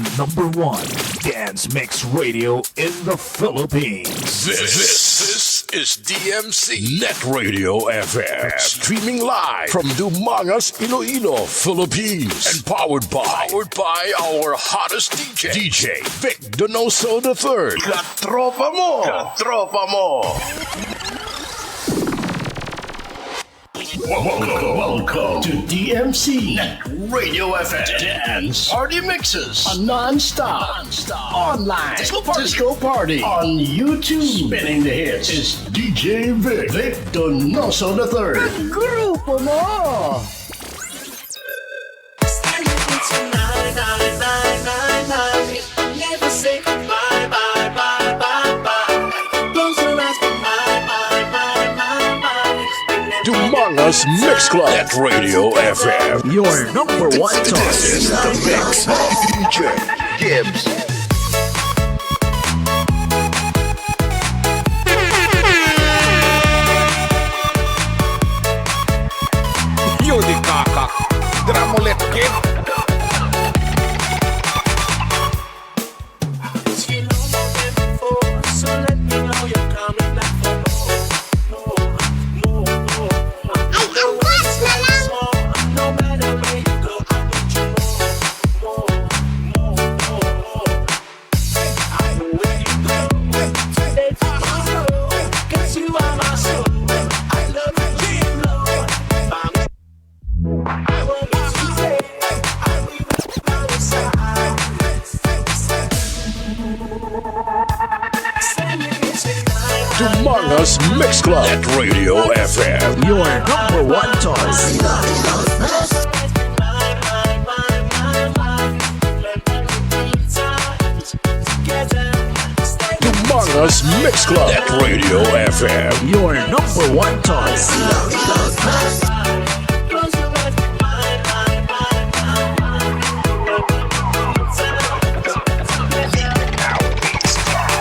the #1 dance mix radio in the Philippines. This is DMC Net Radio FM, streaming live from Dumangas, Iloilo, Philippines, and powered by our hottest DJ Vic Donoso III. Katropa mo! Welcome to DMC Net Radio FM Dance Party Mixes, a non-stop online disco party on YouTube. Spinning the hits is DJ Vic Donoso III. Grupo mo! Never say goodbye, bye, bye, bye, bye. Close your eyes, Dumangas Mix Club Net Radio FM. Your #1 This choice. is the mix. DJ Gibbs. You the kaka. Dramulet kid. you know more than before, so let me know you're coming back for more. Ay, ang gas na lang! No matter where you go, I want you more. Where you go, let me know, 'cause you are my soul. I love you, Lord. I want you to say, I'll be by your side. Send me tonight. Dumangas Mix Club Net Radio FM. Your #1 choice. Dumangas Mix Club Net Radio FM. Your #1 choice.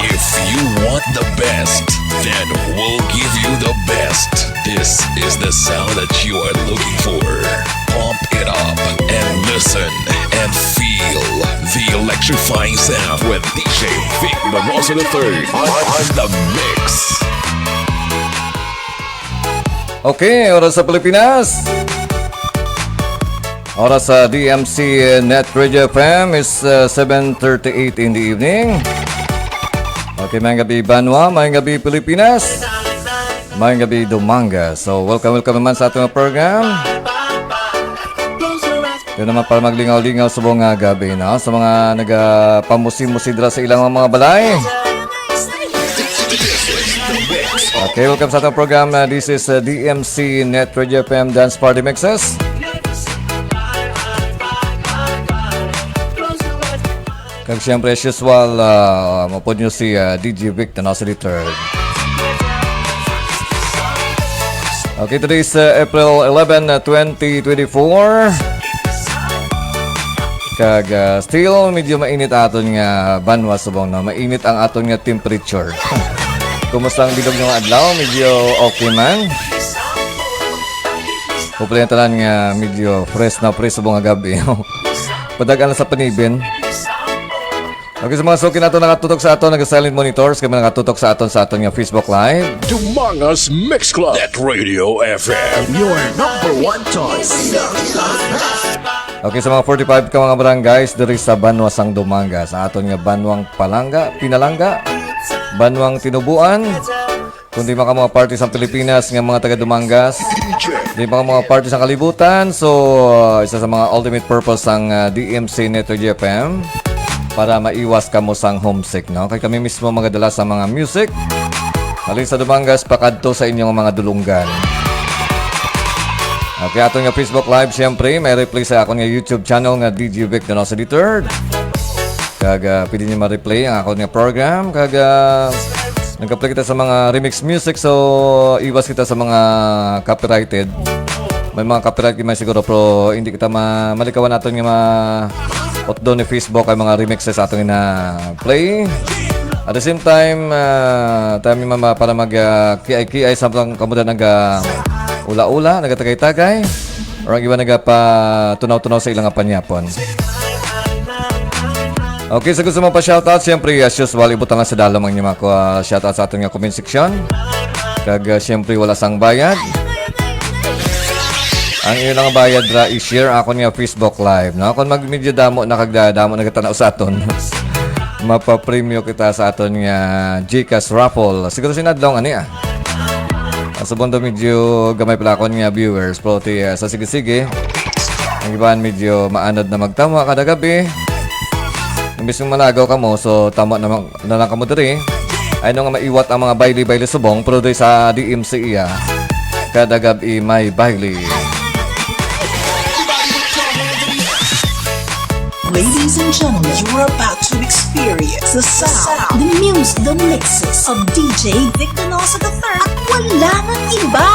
If you want the best, then we'll give you the best. This is the sound that you are looking for. Pump it up and listen and feel the electrifying sound with DJ Vic Donoso III on the mix. Okay, oras sa Pilipinas. Oras sa DMC Net Radio FM is 7:38 in the evening. Okay, mayang gabi Banwa, mayang gabi Pilipinas, mayang gabi Dumanga. So, welcome naman sa ating program. Ito naman para maglingaw-lingaw sa buong gabi, no? Sa mga nagapamusi-musidra sa ilang mga balay. Okay, welcome sa ating program. This is DMC Net Radio FM Dance Party Mixes. Kag siyempre, as usual, mapod nyo si DJ Vic Donoso III. Okay, today is April 11, 2024. Kag still medyo mainit aton nga banwa subong, no? Mainit ang aton nga temperature. Kumusta ang bilog ng adlaw? Medyo okay man. Hopefully ang tanan nga medyo fresh subong nga gabi. Padagan sa panibin. Okay, sa mga suki nato nakatutok sa aton, nag-silent monitors, kami nakatutok sa aton nga Facebook Live. Dumangas Mix Club Net Radio FM. Your #1 choice. Okay, sa mga 45 ka mga barangays diri sa Banwa sang Dumanga, sa aton nga Banwang Pinalanga, Banwang Tinubuan, kundi mga party sa Pilipinas nga mga taga Dumangas, di mga party sa kalibutan. So, isa sa mga ultimate purpose ang DMC Net Radio FM para maiwas kamo sang homesick, no? Kaya kami mismo magadala sa mga music halin sa Dumangas pakadto sa inyong mga dulunggan. Okay, ato nga Facebook Live siyempre, may replay sa akong nga YouTube channel nga DJ Vic Donoso III. Kag pwede niyo ma-replay ang akong nga program. Kag nagka-play kita sa mga remix music, so iwas kita sa mga copyrighted. May mga copyright man siguro, pero hindi kita malikawan natin nga out doon ni Facebook ay mga remixes sa ating na-play. At the same time, tayo para mag-kiay-kiay sa mga kamudan ula-ula, nagatagay-tagay, or ang iba nagapa tunaw-tunaw sa ilang panyapon. Okay, sa gusto mo pa shoutout, siyempre as usual, ibutang lang sa dalamang niyo mga shoutout sa ating comment section. Kag siyempre wala sang bayad. Ang iyo lang bayad ra i-share ako niya Facebook Live. No? Kung mag-media damo, nakagdadamo, nagatanaw sa aton. Mapapremyo kita sa aton nga Gcash raffle. Siguro sinadlong ani ah. Sa bondo medyo gamay pala ako nga viewers. Pero sa sige-sige, ang iban medyo maanad na magtama kada gabi. Imbis yung malagaw ka mo, so tama na lang ka mo diri. Ay nga maiwat ang mga baili-baili subong, pero doon sa DMC iya, kada gabi may baili. Ladies and gentlemen, you are about to experience the sound, the music, the mixes of DJ Vic Donoso III. At wala nang iba.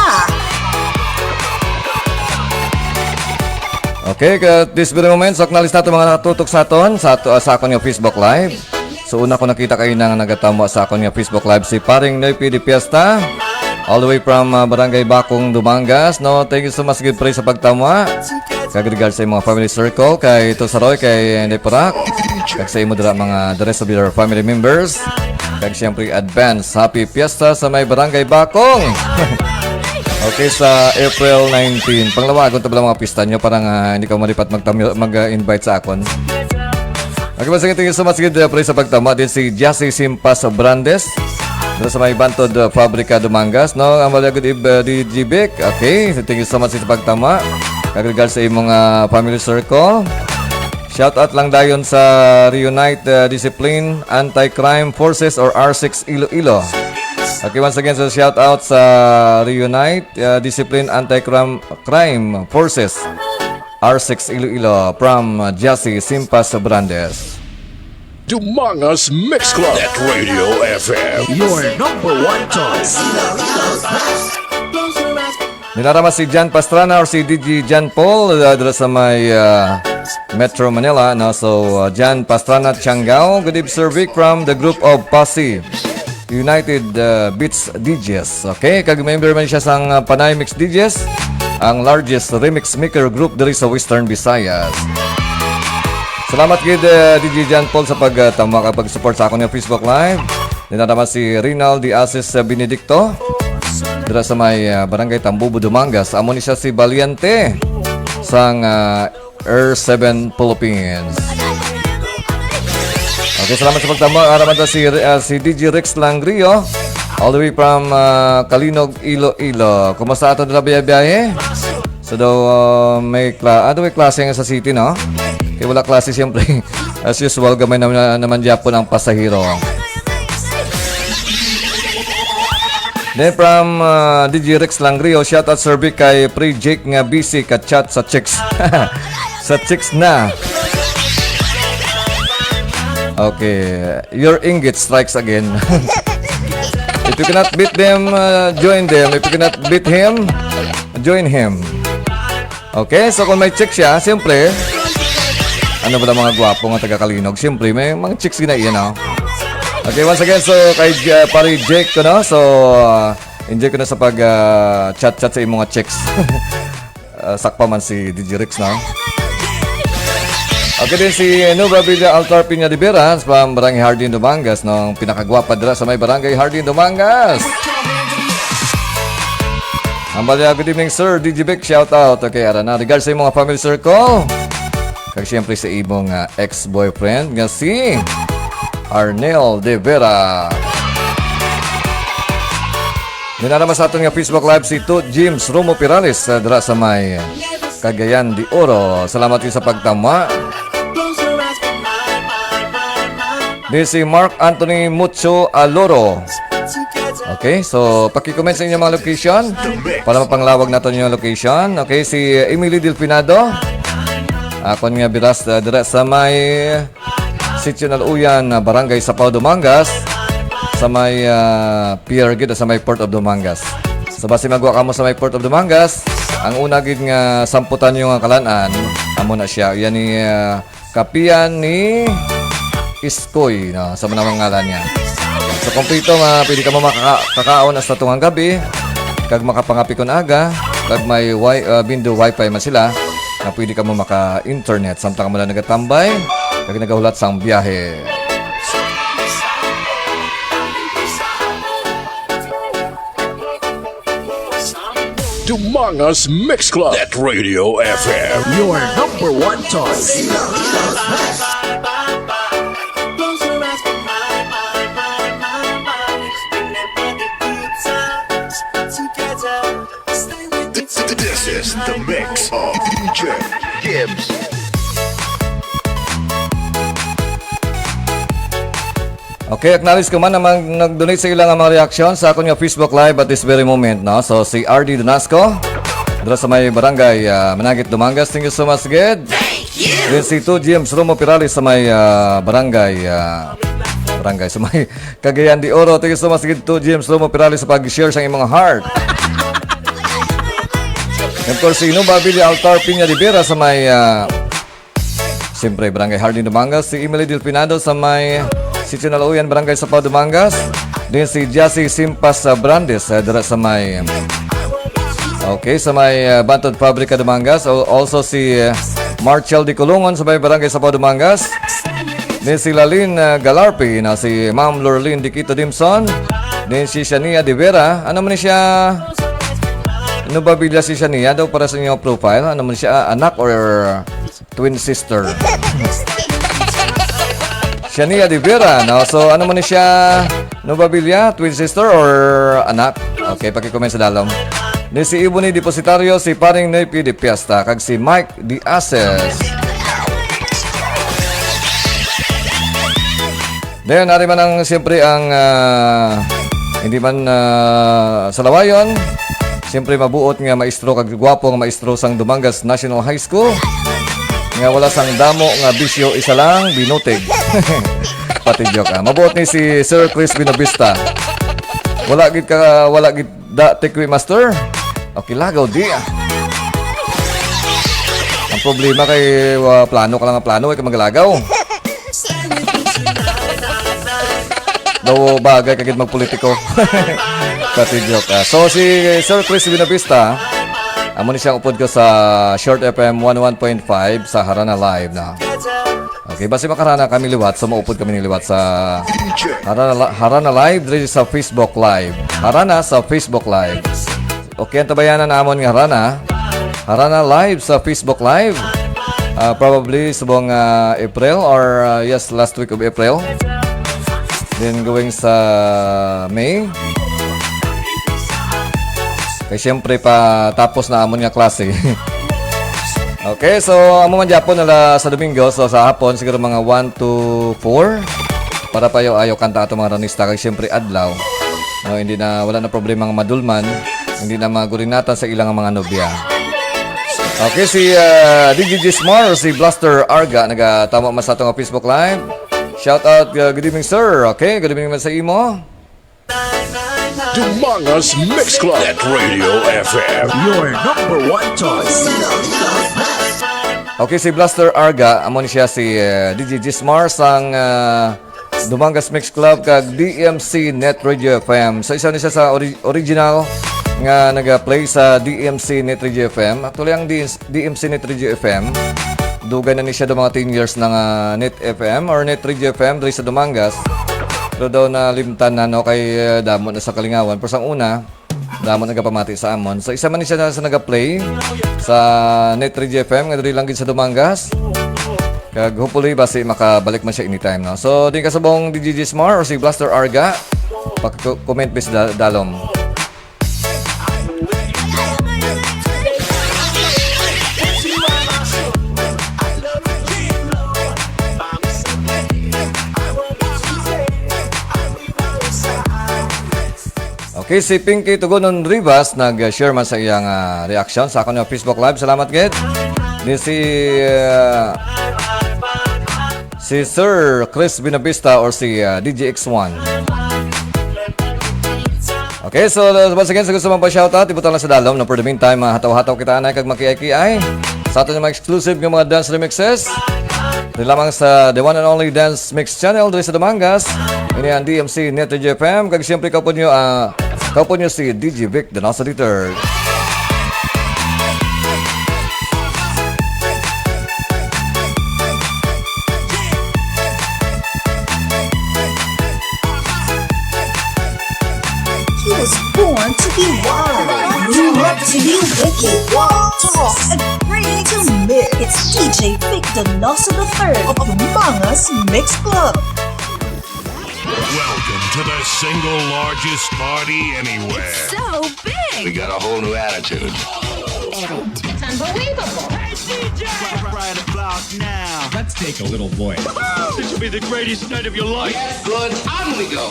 Okay, at this very moment, so acknowledge natin mga natutok sa aton sa akon yung Facebook Live. So una ko nakita kayo nang nagatamo sa akon yung Facebook Live si Paring Noypi de Fiesta, all the way from Barangay Bakong, Dumangas. No, thank you so much, good praise sa pagtama. Kag regard sa mga family circle, kay Tosaroy, kay Neparak, kag sa imo dira mga the rest of your family members. Kag siyempre advance happy fiesta sa may Barangay Bakong. Okay, sa April 19. Panglawagon ito pala mga pista nyo. Parang hindi ka maripat mag-invite sa akon. Okay, masagin tingin sa masigid sa pagtama. Din si Jassy Simpas Brandes. Dito sa may Bantod Fabrika Dumangas. No, ang malagod di Jibik. Okay, tingin sa masigid sa pagtama. Kagregal sa imong family circle. Shoutout lang dayon sa Reunite Discipline Anti-Crime Forces or R6 Iloilo. Okay, once again, so shout out sa Reunite Discipline Anti-Crime Forces R6 Iloilo from Jassy Simpas Brandes. Dumangas Mix Club at Radio FM. Your number one choice. Nilaramas si Jan Pastrana or si DJ Jan Paul dala sa may Metro Manila. No? So, Jan Pastrana Tiangao, good evening, Sir Vic from the group of Pasi United Beats DJs. Okay, kag-member man siya sang Panay Mix DJs, ang largest remix maker group diri sa Western Visayas. Salamat gid DJ Jan Paul sa pagtama kapag support sa akong Facebook Live. Dinadama si Rinal Di Asis Benedicto dira sa may Barangay Tambubo, Dumangas. Amo ni siya si Valiente sang R7 Philippines. Okay, salamat sa pagtama. Araman si DJ Rex Langrio all the way from Kalinog, Iloilo. Kumusta ato na biyahe? So daw may klase nga sa city, no? Kaya wala klase siyempre. As usual, gamay naman Japon ang pasahero. Then from DJ Rex Langrio, shoutout Sir Vic kay Pre Jake nga busy ka-chat sa chicks. Sa chicks na. Okay, your inggit strikes again. If you cannot beat them, join them. If you cannot beat him, join him. Okay, so kung may chick siya, siyempre, ano ba mga gwapo nga taga-Kalinog? Siyempre, may mga chicks ginaiyan, no? Okay, once again, so kay pare Jake ko, no? So, enjoy ko na sa pag-chat-chat sa imong mga chicks. Sakpa man si DJ Rex, no? Okay din si Nuba Villa Altar Piña de Vera from Barangay Hardin, Dumangas, no? Pinakagwapa dira sa may Barangay Hardin, Dumangas. Ambalya, good evening sir, DJ Vic, shout out. Okay, ara na, regards sa imong family circle. Kag siyempre sa imong ex-boyfriend nga si Arnel de Vera. Dinarama sa aton nga Facebook Live si James Romo Pirales dira sa may Cagayan de Oro. Salamat din sa pagtama. Din si Mark Anthony Mucho Aloro. Okay, so paki-comment sa inyong mga location para mapanglawag natin yung location. Okay, si Emily Delfinado. Ako nga biras dira sa may Sitio Naluyan, Barangay Sapao, Dumangas. Sa may pier gid sa may Port of Dumangas. So base magwa ka mo sa may Port of Dumangas, ang una gid nga samputan yung kalanan, amo na siya. Yan ni kapian ni Iskoy, no, sa mga ngalan niya. So kompleto nga pwede ka mo makakaon hasta tungang gabi, kag makapangapikon aga, kag may bindo wifi man sila, na pwede ka mo maka-internet samtang ka mo lang nagatambay kag nagahulat sang biyahe. Dumangas Mix Club. That Radio FM. Your number one choice. Close your eyes for my. Remember the good times together. Stay with me This is the mix of DJ Gibbs. Okay, acknowledge ko man na nag-donate sa ilang mga reaction sa akong Facebook Live at this very moment, no? So, si RD Donoso, dito sa may barangay, Managit, Dumangas. Thank you so much, Ged. Thank you! Then si 2 James Romo Pirali sa may barangay, sa may Cagayan de Oro. Thank you so much, Ged. 2 James Romo Pirali sa pag-share sa imong heart. And of course, si Babili Altar Piña Rivera sa may, siyempre, barangay Hardin, Dumangas. Si Emily Delpinado sa may Sitio Naluyan, barangay Sapao, Dumangas. Then si Jassy Simpas Brandes, dira sa may sa may Bantod Fabrika, Dumangas. Also si Marchel Di Culungon sa may barangay Sapao, Dumangas. Then si Lalin Galarpi, si Ma'am Lorlin Diquito Dimson. Then si Shania De Vera. Ano man siya? Ano ba bigla si Shania daw para sa inyong profile? Ano man siya? Anak or twin sister? Shania De Vera, no? So, ano man siya? Nobabilya, twin sister or anak? Okay, paki-comment sa dalom. Then si Ibuni Depositario, si Paring Nepi de Piesta, kag si Mike De Ases. Then, nari man ang, siyempre, ang, hindi man sa lawayon, siyempre, mabuot nga maestro, kag gwapong maestro sang Dumangas National High School. Nga wala sang damo nga bisyo, isa lang binutig. Pati joke. Mabuot ni si Sir Chris Binobista. Wala gid da tikwi master. Okay, lagaw di. Ang problema kay plano ka lang ang plano ay maglagaw. Daw bagay kagid magpolitiko. Pati joke. So si Sir Chris Binobista, amo ni siyang upod ko sa Short FM 11.5 sa Harana Live na. Okay, basi makarana kami liwat, so maupod kami niliwat sa Harana Live, dito sa Facebook Live. Harana sa Facebook Live. Okay, ang tabayanan namon nga Harana Live sa Facebook Live. Probably subong April or yes, last week of April. Then going sa May. Kaya siyempre pa tapos na amon nga klase. Okay, so amo man Japon nala sa Domingo. So sa hapon siguro mga 1 to 4 para pa ayo kanta ato mga ranista. Kaya siyempre adlaw, hindi na wala na problema nga madulman, hindi na magurinatan sa ilang mga nobya. Okay, si DJ Smar, si Blaster Arga nagatama mas ato nga Facebook Live. Shout out, good evening sir. Okay, good evening man sa imo. Dumangas Mix Club. That Radio FM. Your number one choice. Okay, si Blaster Arga, amo ni siya si DJ Gismar sang Dumangas Mix Club kag DMC Net Radio FM. So isa ni siya sa original nga naga-play sa DMC Net Radio FM. Actually ang DMC Net Radio FM dugay na ni siya do mga 10 years ng Net FM or Net Radio FM diri sa Dumangas. Pero daw na limtan na kay damo na sa Kalingawan. Pero sang una, damo nagapamati sa amon. So isa man ni siya sa naga-play sa Net Radio FM nga diri lang gid sa Dumangas. Kag hopefully basi makabalik man siya anytime, no. So din kasabong DJ Smart or si Blaster Arga, pag-comment bis dalom. Okay, si Pinky Tugonon Rivas nag-share man sa iyang reaction sa akong Facebook Live. Salamat, Ged. Din si Sir Chris Binabista or si DJ X1. Okay, so once again, sa gusto mong pa-shoutout, ibutan lang sa dalom. No, for the meantime, hataw-hataw kita anay kag makiay-kiay sa ato mga exclusive ng mga dance remixes. Di lamang sa the one and only Dance Mix Channel dito sa Dumangas. Ini ang DMC Net Radio FM. Kag siyempre kaupo nyo si DJ Vic, the Donoso III. Iwan. You love to be wicked, walk, talk, and bring to mix. It's DJ Vic Donoso the Third of the Mangas Mix Club. Welcome to the single largest party anywhere. So big! We got a whole new attitude. It's unbelievable! Hey, DJ! Right about now. Let's take a little voice. This will be the greatest night of your life. Good, on we go.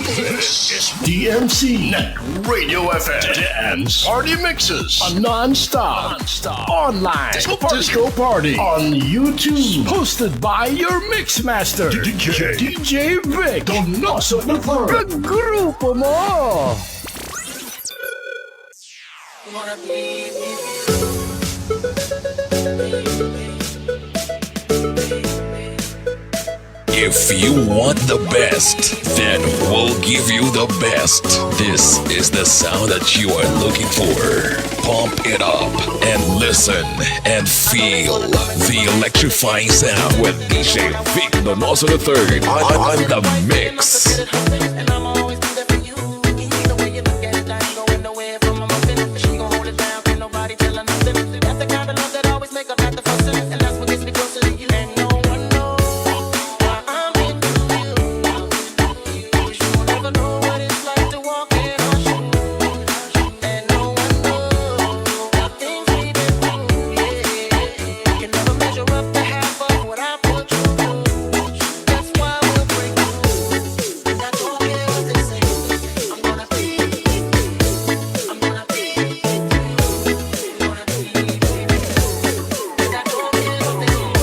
This is DMC Radio FM Dance Party Mixes on Non-Stop Online Disco Party on YouTube. Hosted by your Mixmaster DJ Vic Donoso the Third. Grupo mo! If you want the best, then we'll give you the best. This is the sound that you are looking for. Pump it up and listen and feel the electrifying sound with DJ Vic Donoso the Third on the mix. And I'm always there for you. Either way you look at it, I ain't going nowhere from my muffin. She gon' hold it down, can't nobody tell her nothing. That's the kind of love that always make up at the fussing. And that's what gets me closer to you. And no one knows why I'm into you. You'll never know what it's like to walk in our shoes. And no one knows the things we've been through. Yeah, can never measure up to half of what I put you through. That's why we'll break through. And I don't care what they say. I'm gonna be. I'm gonna be. And I don't care what they say.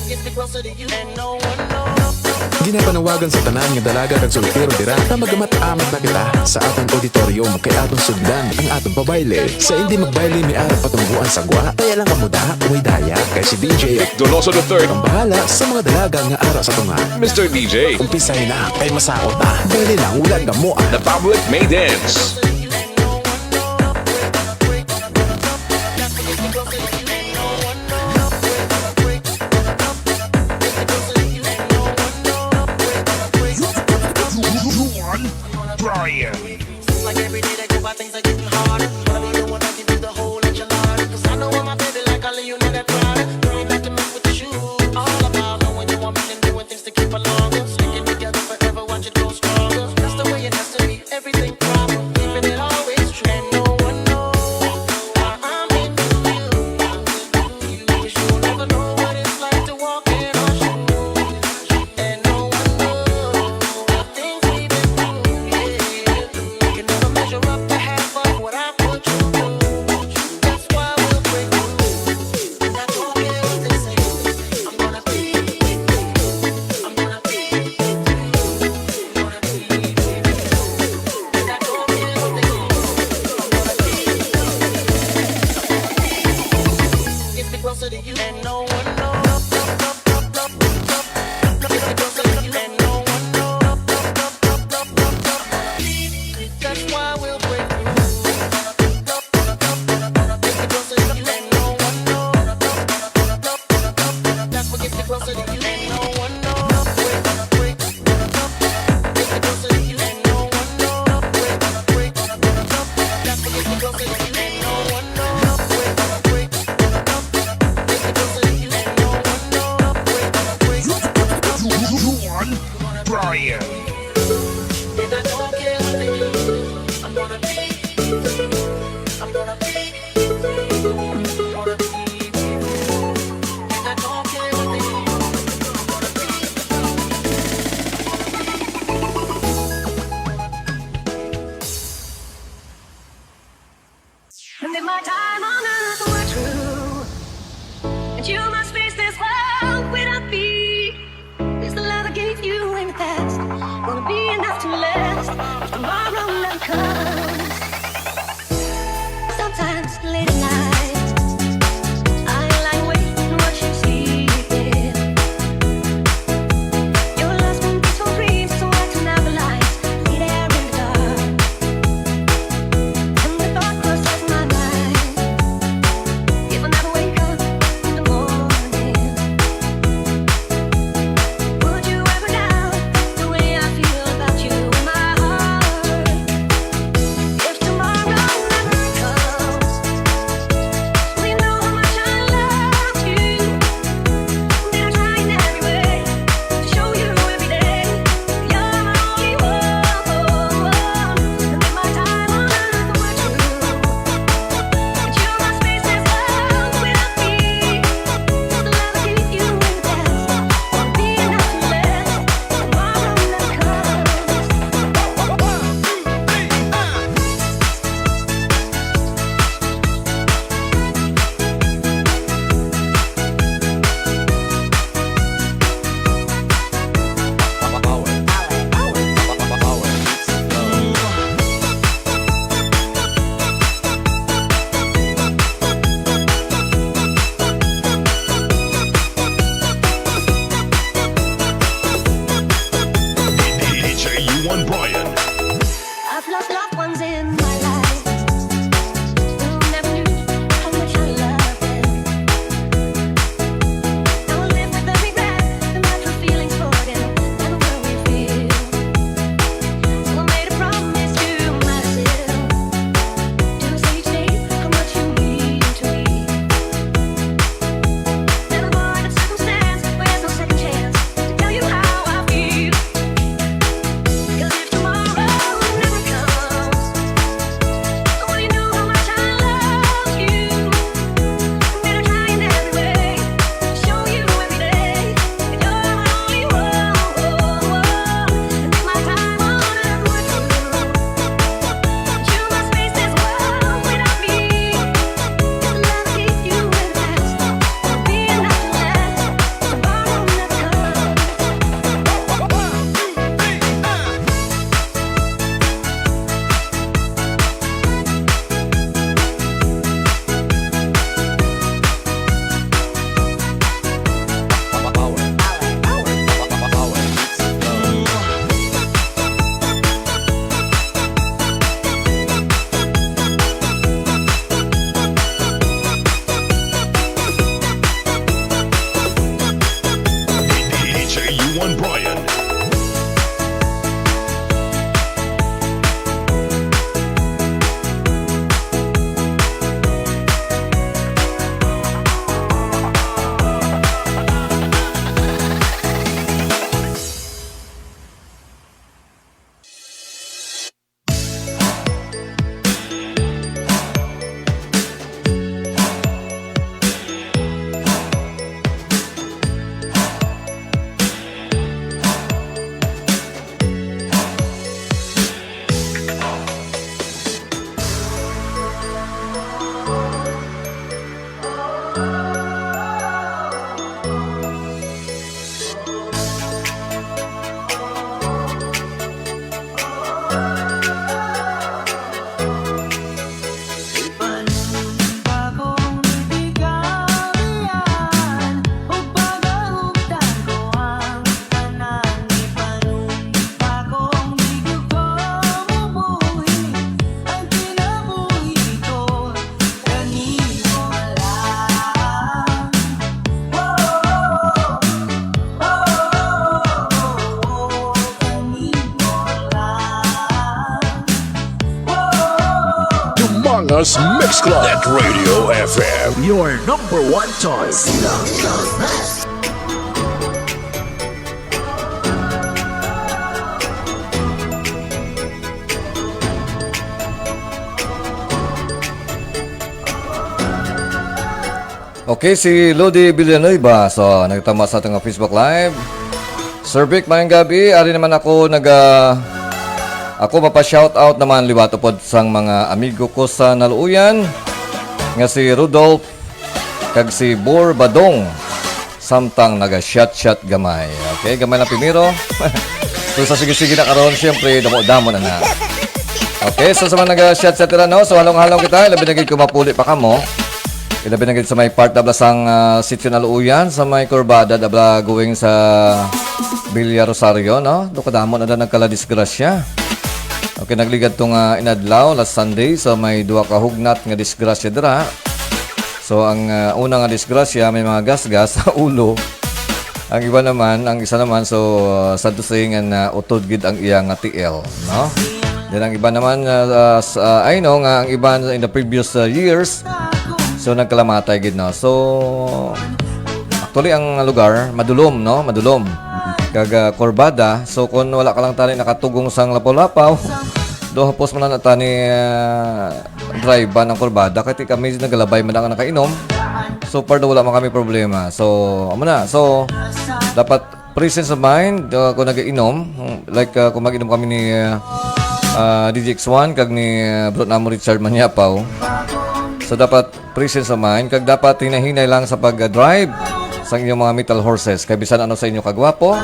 Get me closer to you. And no one knows. Ginapanawagan sa tanan nga dalaga kag sultero dira ta magamat-amat na kita sa atong auditorium kay atong sugdan ang atong pabayle. Sa hindi magbayle mi ara patumbuan sa gwa kaya lang kamuda way daya kay si DJ Donoso the Third, ang bahala sa mga dalaga nga ara sa tunga. Mr. DJ. Umpisahin na kay masaot na. Bayle lang ulan gamo. The public may dance. Brian. Like every day that go by, things are getting harder. But I be the one that can do the whole enchilada. 'Cause I know I'm my baby, like I'll you know that Prada. You ain't got to mess with the shoes. All about knowing you want me and doing things to keep her longer. Sticking together forever, watch it grow stronger. That's the way it has to be, everything proper. Keeping it always true. And no one knows why I'm into you. Wish you'll never know what it's like to walk in our shoes. And no one knows the things we've been through. Yeah, can never measure up to half of what I put you through. That's why we'll break through. And I don't care what they say. I'm gonna be. I'm gonna be. And I don't care what they say. Get me closer to you. And no one knows. Get me closer to you. And no one knows. That's why we'll break through. Get me closer to you. And no one knows. That's what gets me closer to you. And no one knows. Break. Get me closer to you. And no one knows. Break. That's what gets me closer to you. And no one knows. Break. Get me closer to you. And no one knows. Break. Brian. And I don't care what they do. I'm gonna be. I'm gonna be. I'm gonna be. And I don't care what they do. I'm gonna be. And if my time on earth were true, and you must face this world without me, is the love I gave you in the past gonna be enough to last if tomorrow never comes? Sometimes late at night, I lie awake and watch you sleeping. Your last one peaceful dreams, so I turn out the lights, lay there in the dark. And the thought crosses my mind, if I never wake up in the morning. Us Mix Club at Radio FM. Your number one choice. Okay, si Lodi Villanueva. So, nagtama sa ating Facebook Live. Sir Vic, mayang gabi. Ari naman ako ako mapa-shoutout naman liwatopod sang mga amigo ko sa naluuyan. Nga si Rudolph kag si Bor Badong. Samtang naga-shot gamay. Okay, gamay na primero. So, sa sige-sige na karon, siyempre, damo-damo na na. Okay, so sa mga naga-shot tira, no? So, halong-halong kita. Labi na ko mapuli pa kamo. Ilabi na sa may part dabla sang sitio na luuyan sa may kurbada dabla going sa Villa Rosario, no? Kadamo na nagkala disgrasya. Okay, nagligad tong inadlaw last Sunday so may duha ka hugnat nga disgrasya dira. So ang una nga disgrasya may mga gas-gas sa ulo. Ang iba naman, ang isa naman so sad to say nga utod gid ang iyang TL, no? Then ang iba naman I know nga ang iba in the previous years so nagkalamatay gid, no. So actually ang lugar madulom, no, madulom. Kag kurbada. So kung wala ka lang tani nakatugong sang lapaw-lapaw, do hapos man na tani drive ba ng kurbada kay kami nagalabay man ang nakainom. So pardo wala man kami problema. So amo na. So dapat presence of mind kung nag-inom like kung mag-inom kami ni DJ X1 kag ni bro namo Richard Manyapaw. So dapat presence of mind kag dapat hinahinay lang sa pag-drive sa inyong mga metal horses. Kay bisan ano sa inyo kagwapo,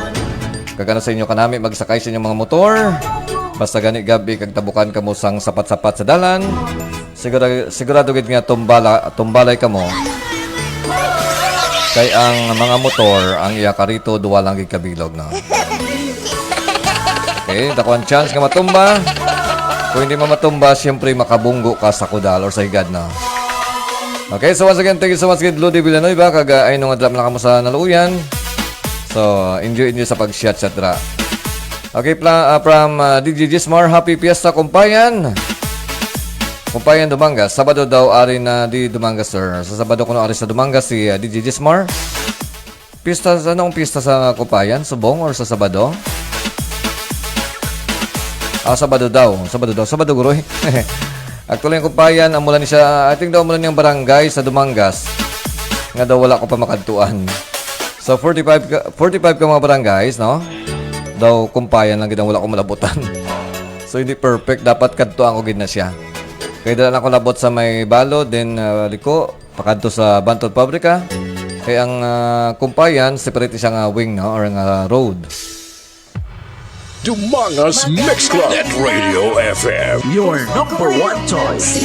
kag ano sa inyo kanami magsakay sa inyong mga motor. Basta gani gabi kag tabukan kamo sang sapat-sapat sa dalan. Sigurado gid nga tumbalay kamo. Kay ang mga motor ang iya karito duwa lang gid kabilog, no. Okay, dakuan chance nga matumba. Kung hindi mo matumba, siyempre makabunggo ka sa kudal or sa higad, no. Okay, so once again, thank you so much kay Lodi Villanueva. Kag ay nung adlap na kamo sa naluuyan. So, enjoy sa pag-shot sa dra. Okay, from DJ Gismar, happy fiesta kumpayan. Kumpayan Dumangas. Sabado daw ari na di Dumangas, sir. Sa Sabado kuno ari sa Dumangas si DJ Gismar. Pista sa anong pista sa kumpayan? Subong or sa Sabado? Sabado daw. Sabado guroy. Actually, ang kumpayan, amulan niya, I think daw amulan niyang barangay sa Dumangas. Nga daw wala ko pa makadtuan. So, 45 ka mga barangays, no? Daw kumpayan lang gid wala ko malabutan. So, hindi perfect. Dapat kadtuan ko gid na siya. Kaya dala ako labot sa may balo, then liko, pakadto sa Bantod Pabrika. Kaya ang kumpayan, separate siya nga wing, no? Or nga road. Dumangas Mix Club at Radio FM. Your number one choice.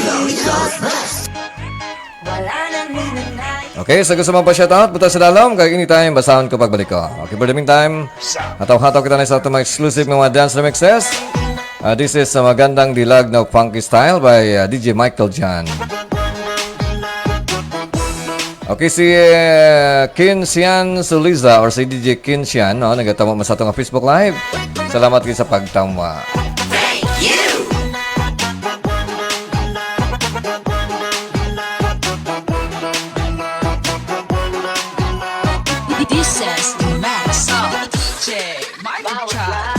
Okay, sa gusto mong pa-shoutout, buta sa dalam, kag anytime, basahan ko pagbalik ko. Okay, for the meantime, hataw-hataw kita na sa itong exclusive mga dance remixes. This is magandang dilag na funky style by DJ Michael Jan. Okay, si Kinsian Suliza or si DJ Kinsian, no, nagatama mo sa itong Facebook Live. Salamat kayo sa pagtama. Thank you! This is the Max of DJ Michael Chan.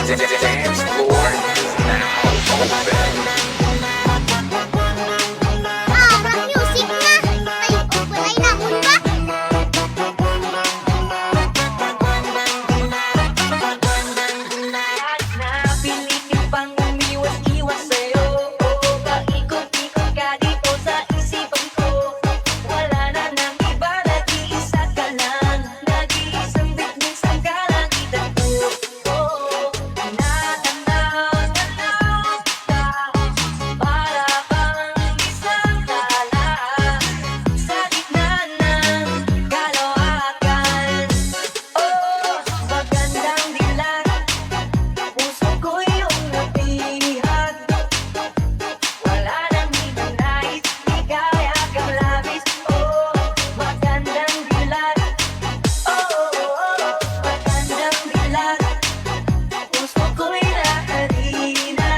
Dance floor is now open. Rock music na. Ay, walay na mo ba? Napilitin pang umiwas-iwas sa'yo. Paikot-ikot ka dito sa isipan ko. Wala na nang iba, nag-iisa ka lang. Nag-iisang bitbit ang kalangitan ko. Natanaw ka, para bang isang tala sa gitna ng kalawakan. Magandang dilag, puso ko iyong napihat. Wala nang ibang nais, di kaya kang labis. Magandang dilag, magandang dilag, puso ko'y nahalina.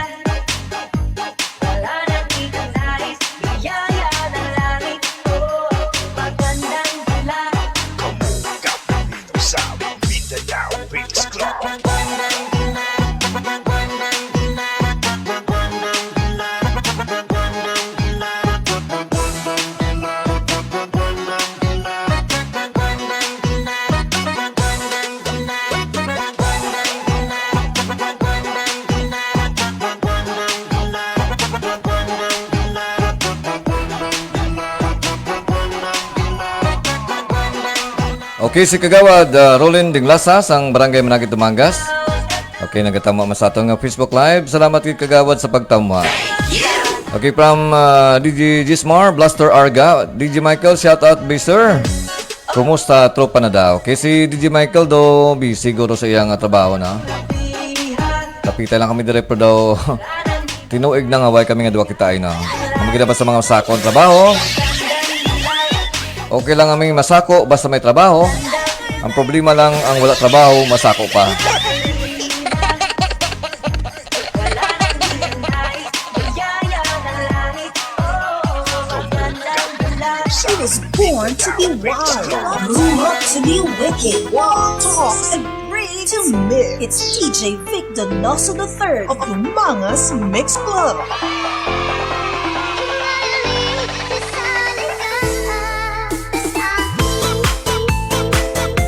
Wala nang ibang nais, biyaya ng langit. Magandang dilag. Sa Mindanao Beats Club. Okay, si Kagawad Rolin Dinglasa sang Barangay Managit Tumangas. Okay, nagatama mo sa atong Facebook Live. Salamat kay Kagawad sa pagtama. Okay, from DJ Gismar, Blaster Arga, DJ Michael, shout out be sir. Kumusta tropa na daw? Okay, si DJ Michael do busy siguro sa iyang trabaho na. Kapita lang kami director daw. Tinuig na nga way kami nga duwa kita ay na. Mamagina ba sa mga sakon trabaho? Okay lang aming masako basta may trabaho. Ang problema lang ang wala trabaho, masako pa. He was born to be wild, grew up to be wicked, talk and bring to mix. It's DJ Vic Donoso III of Umangas Mix Club.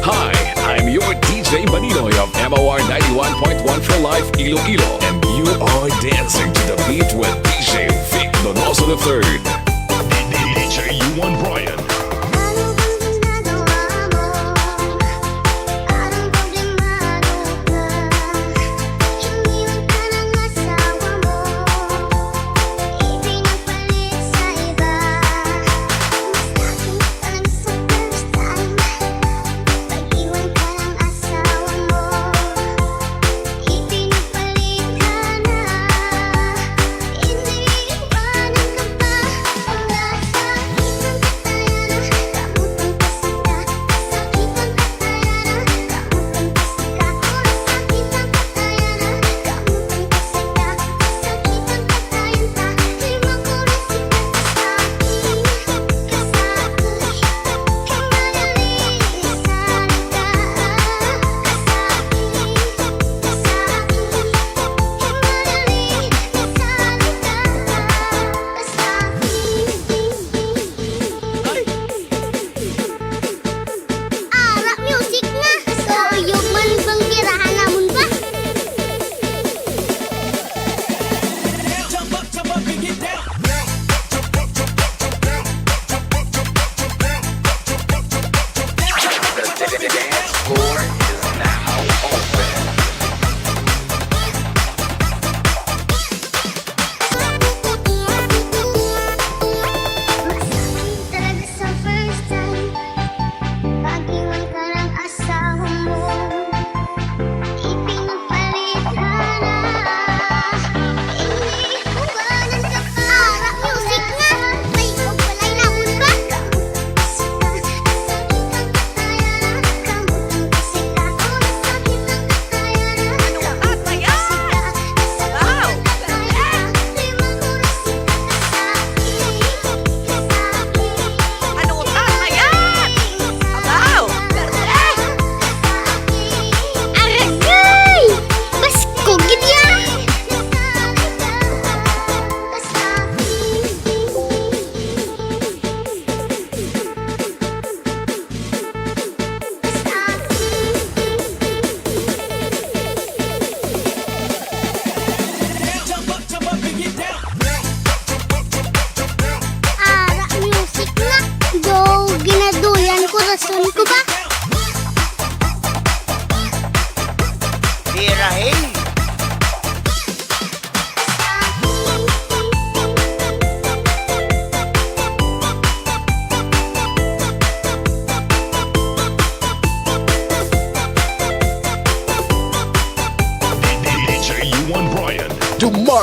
Hi, I'm your DJ Maninoy of MOR 91.1 for Life Iloilo, and you are dancing to the beat with DJ Vic Donoso III. DJ U1 Brian.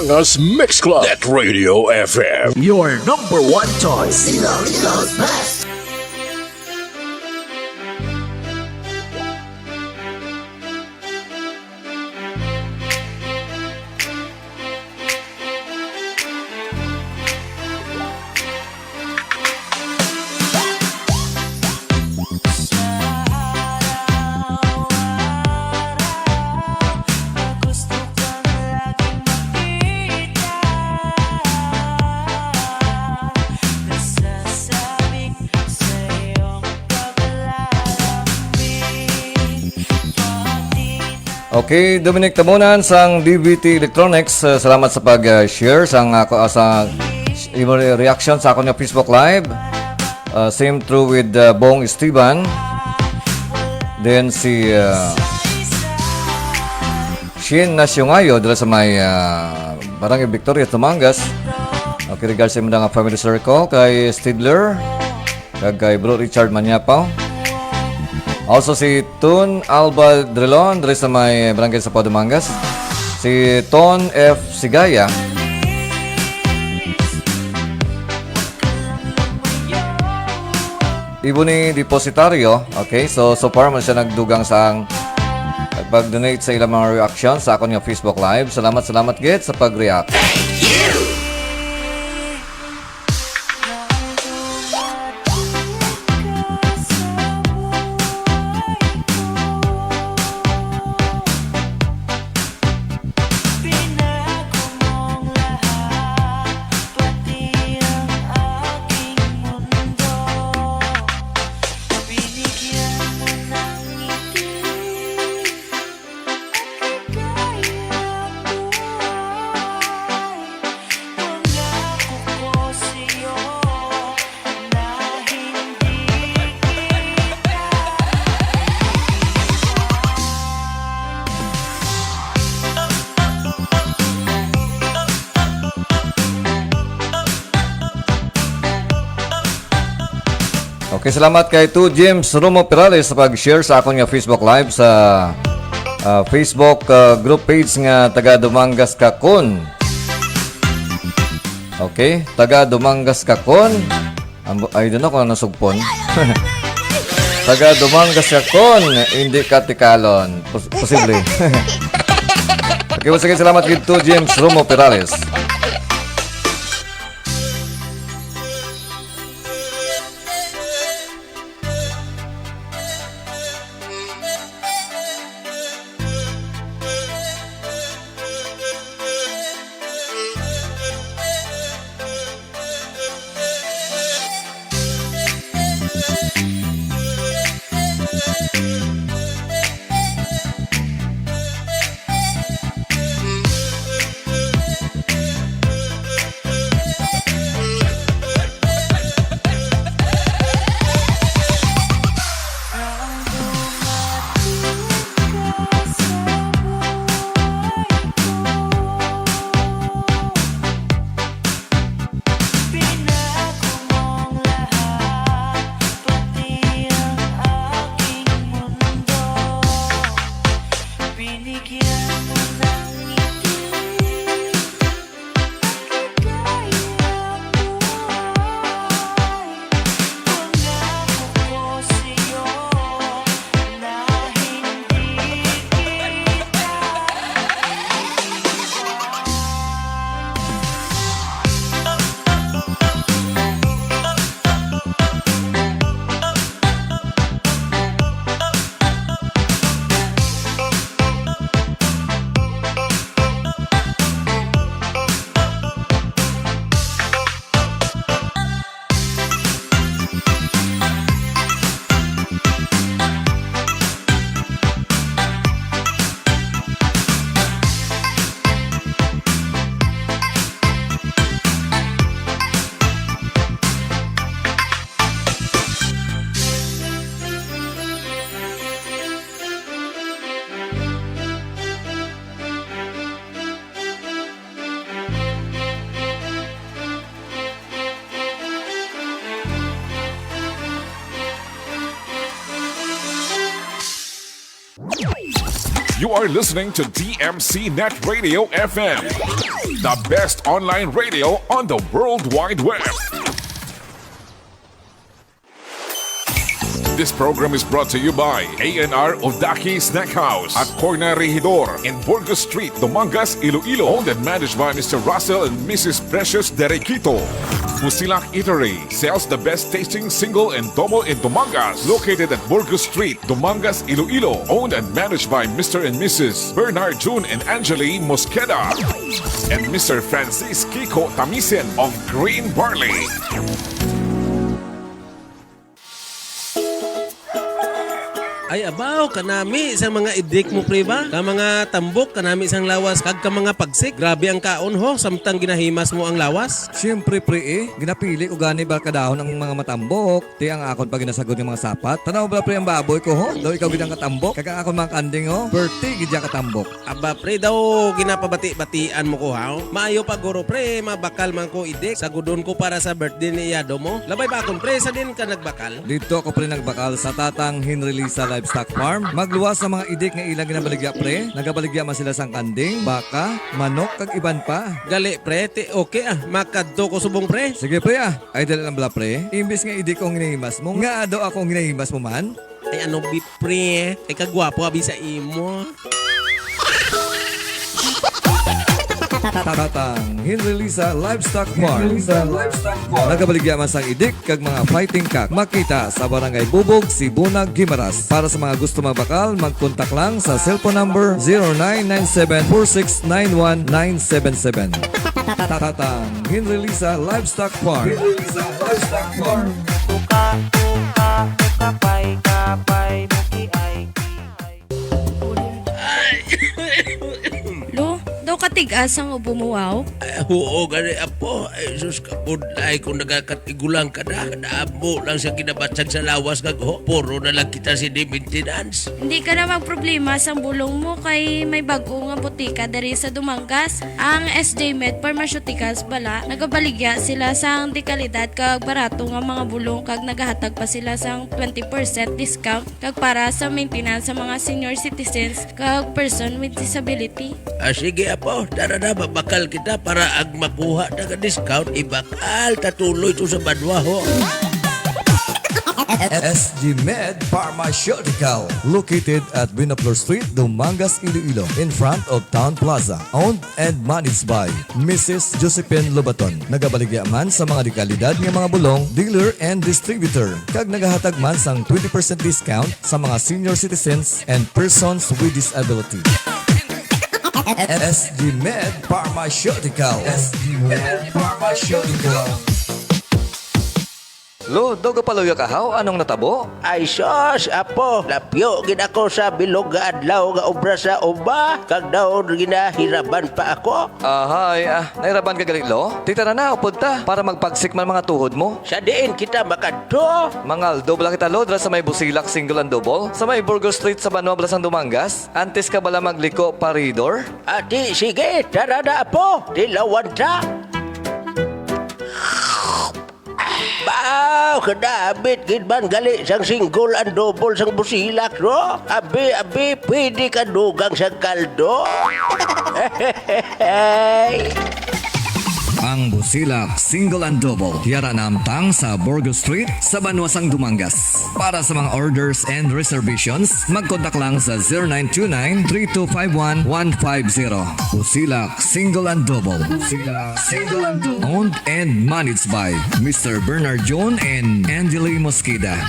Umangas Mix Club at Radio FM. Your number one choice. Okay, Dominic Tamunan sang DVT Electronics. Salamat sa pag-share sang ako sa reaction sa ako ng Facebook Live. Same true with Bong Esteban. Then si Shin Nasyungayo dala sa may Barangay Victoria, Tumangas. Okay, regards sa mga family circle kay Stidler, kay Bro Richard Manyapaw. Also si Tun Alba Drilon dari sa may Barangay sa Padumangas. Si Ton F. Sigaya. Ibo ni depositaryo. Okay, so far man siya nagdugang sa pag-donate sa ilang mga reaction sa akong Facebook Live. Salamat Git sa pag-react. Okay, salamat kay 2 James Romo Perales sa pag-share sa akong Facebook Live sa Facebook group page nga taga Dumangas Kakon. Okay, taga Dumangas Kakon. I don't know kung ano sugpon. Taga Dumangas Kakon, hindi Katikalon. Posible. Okay, sige, salamat kay 2 James Romo Perales. You are listening to DMC Net Radio FM, the best online radio on the World Wide Web. This program is brought to you by A&R Odaki Snack House at Corner Regidor in Burgos Street, Dumangas, Iloilo. Owned and managed by Mr. Russell and Mrs. Precious Derequito. Fusilak Eatery sells the best tasting single and double in Dumangas. Located at Burgos Street, Dumangas, Iloilo. Owned and managed by Mr. and Mrs. Bernard June and Angeli Mosqueda. And Mr. Francis Kiko Tamisen of Green Barley. Ay abaw kanami isang mga idik mo pre ba? Ka mga tambok kanami isang lawas kag ka mga pagsik. Grabe ang kaon ho samtang ginahimas mo ang lawas. Siyempre pre ginapili ko gani ba kadahon ang mga matambok. Ti ang akon pag ginasagod ng mga sapat. Tanaw ba pre ang baboy ko ho? Daw ikaw gidang katambok. Kag ang akon mga kanding ho. Berti gidya katambok. Aba pre daw ginapabati-batian mo ko ha. Maayo pa guro pre mabakal man ko idik. Sagudon ko para sa birthday ni Yado mo. Labay ba akon pre sa din ka nagbakal? Dito ako pre nagbakal sa tatang Hinrelisa Livestock Farm. Magluwas sa mga idik nga ilang ginabaligya pre. Nagabaligya man sila sang kanding, baka, manok kag iban pa. Gali pre, okay makadto ko subong pre. Sige pre ay dala lang bala pre. Imbis nga idik kong ginahimas mo, nga daw akong ginahimas mo man. Ay ano bi pre, ay kagwapo abi sa imo. Tatang Hinrelisa Livestock Farm. Nagabaligya man sang idik kag mga fighting cock. Makita sa Barangay Bubog, Sibunag, Gimaras. Para sa mga gusto magbakal, mag-contact lang sa cellphone number 0997-4691-977. Tatang Hinrelisa Livestock Farm. Katigas ang ubo mo, wow? Oo, gani apo. Ay, sus, kapudlay kung nagakatigulang ka na. Naamo lang siya kinabatsag sa lawas kag puro na lang kita si di maintenance. Hindi ka na magproblema sa bulong mo kay may bago nga butika dari sa Dumangas. Ang SJ Med Pharmaceuticals bala, nagabaligya sila sang dekalidad kag barato nga mga bulong kag nagahatag pa sila sang 20% discount kag para sa maintenance sa mga senior citizens kag person with disability. Sige apo. Tara na, babakal kita para ag makuha na ka-discount, ibakal, tatuloy ito sa banwaho. SG Med Pharmaceutical, located at Binaplor Street, Dumangas, Iloilo, in front of Town Plaza. Owned and managed by Mrs. Josephine Lobaton. Nagabaligya man sa mga dekalidad ng mga bulong, dealer and distributor. Kag nagahatag man sang 20% discount sa mga senior citizens and persons with disability. SG Med Pharmaceutical. SG Med Pharmaceutical. Lo, daw kapaluyo ka haw? Anong natabo? Ay sos, apo, lapyo gid ako sa bilog nga adlaw nga obra sa uba. Kag daw ginahiraban pa ako. Ahay, nahiraban ka galit lo? Tita na upod ta para magpagsik man mga tuhod mo. Sa diin kita makadto. Mangal, dobla kita lo, dra sa may Busilak single and double. Sa may Burgos Street sa Banwa Blasang Dumangas. Antes ka bala magliko paridor? Ati, sige, tara na apo, dilawan ta. Bao, kadabit gid man gali sang single and double sang Busilak ro. Abi, pwede ka dugang sa kaldo. Ang Busilak Single and Double. Tiyara namtang sa Burgos Street sa Banwasang Dumangas. Para sa mga orders and reservations, mag-contact lang sa 0929-3251-150. Busilak Single and Double. Busilak Single and Double. Owned and managed by Mr. Bernard John and Angeli Mosqueda.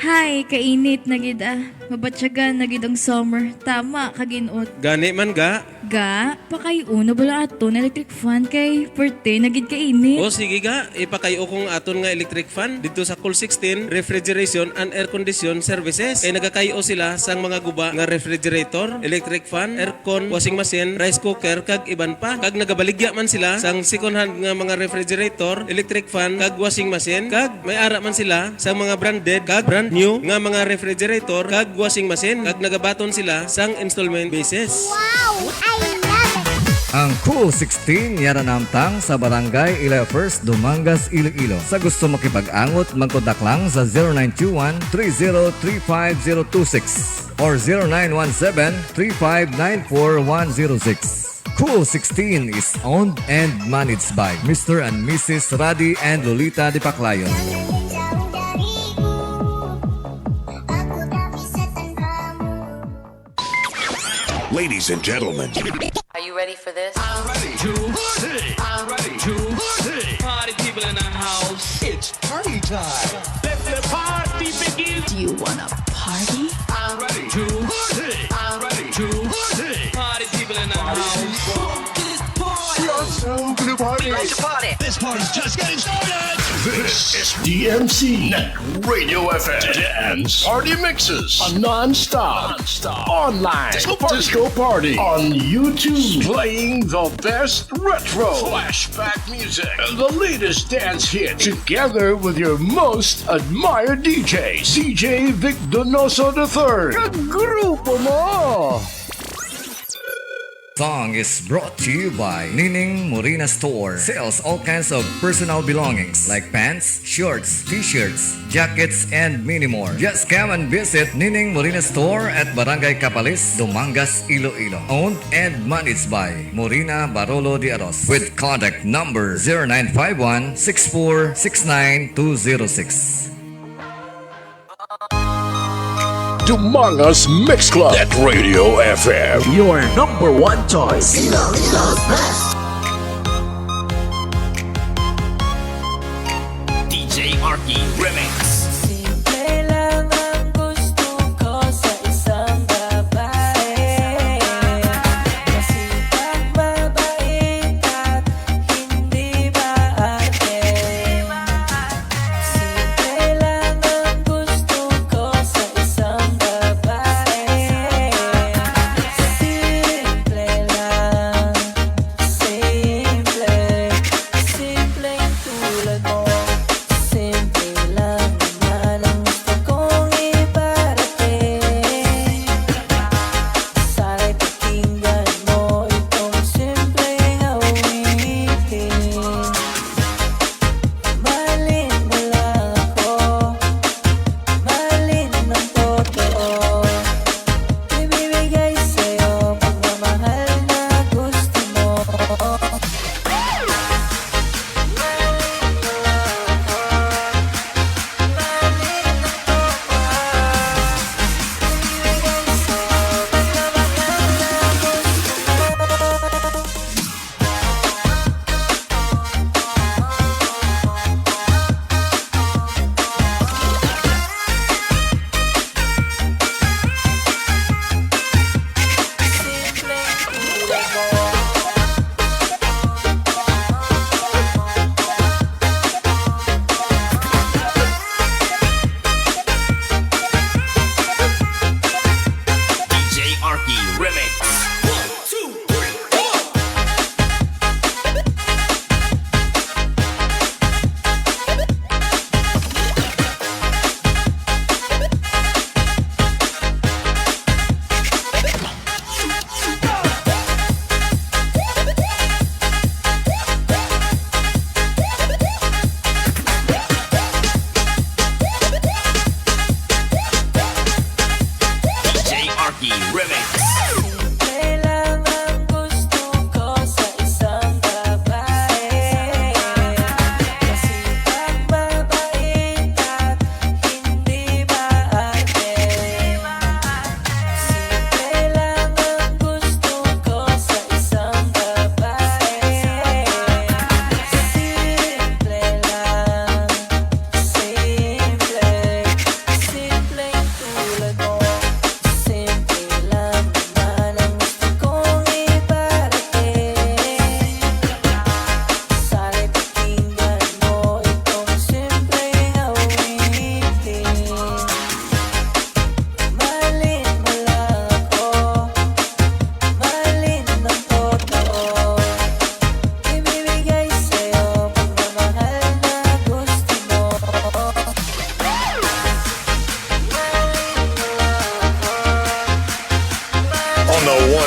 Hi, kainit na gid Mabatyagan na gid ang summer. Tama, kaginot. Gani man ga? Ga, pakayuno bala ato na electric fan kay perte na gid kainit. O sige ga, ipakayo kong aton nga electric fan dito sa Cool 16 Refrigeration and Air Condition Services. Kay nagakayo sila sang mga guba nga refrigerator, electric fan, aircon, washing machine, rice cooker kag iban pa. Kag nagabaligya man sila sang second hand nga mga refrigerator, electric fan kag washing machine. Kag may ara man sila sang mga branded kag brand new nga mga refrigerator kag washing machine. Kag nagabaton sila sang installment basis. Wow! I love it! Ang Cool 16 yara namtang sa Barangay Ilefers, Dumangas, Iloilo. Sa gusto makipag-angot, magkontak lang sa 0921-3035-026 or 0917-3594-106. Cool 16 is owned and managed by Mr. and Mrs. Radi and Lolita de Paclayon. Ladies and gentlemen, Are you ready for this? I'm ready to party. I'm ready to party. Party people in the house. It's party time. Let the party begin. Do you wanna party? I'm ready to party. I'm ready to party. Party people in the house. This party. You're so gonna party. Like to party. This party's just getting started. This is DMC Net Radio FM and Party Mixes on non-stop online disco party on YouTube, playing the best retro flashback music and the latest dance hit together with your most admired DJ, CJ Vic Donoso III. Kagrupo mo! Song is brought to you by Nining Morina Store. Sells all kinds of personal belongings like pants, shorts, t-shirts, jackets, and many more. Just come and visit Nining Morina Store at Barangay Capalis, Dumangas, Iloilo. Owned and managed by Morina Barolo de Aros with contact number 0951-6469-206. Dumangas Mix Club at Radio FM. Your number one choice. DJ Arky Remix. Simple lang ang gusto ko sa isang babae. Masipag, mabait at hindi maarte. Simple lang ang gusto ko sa isang babae. Simple lang, simple. Simpleng tulad mo. Simple lang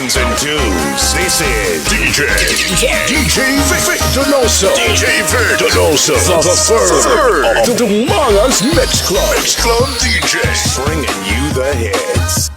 ones and twos. This is DJ Vic Donoso. DJ Vic Donoso. The third of the Manga's Mix Club. Mix Club DJ. bringing you the hits.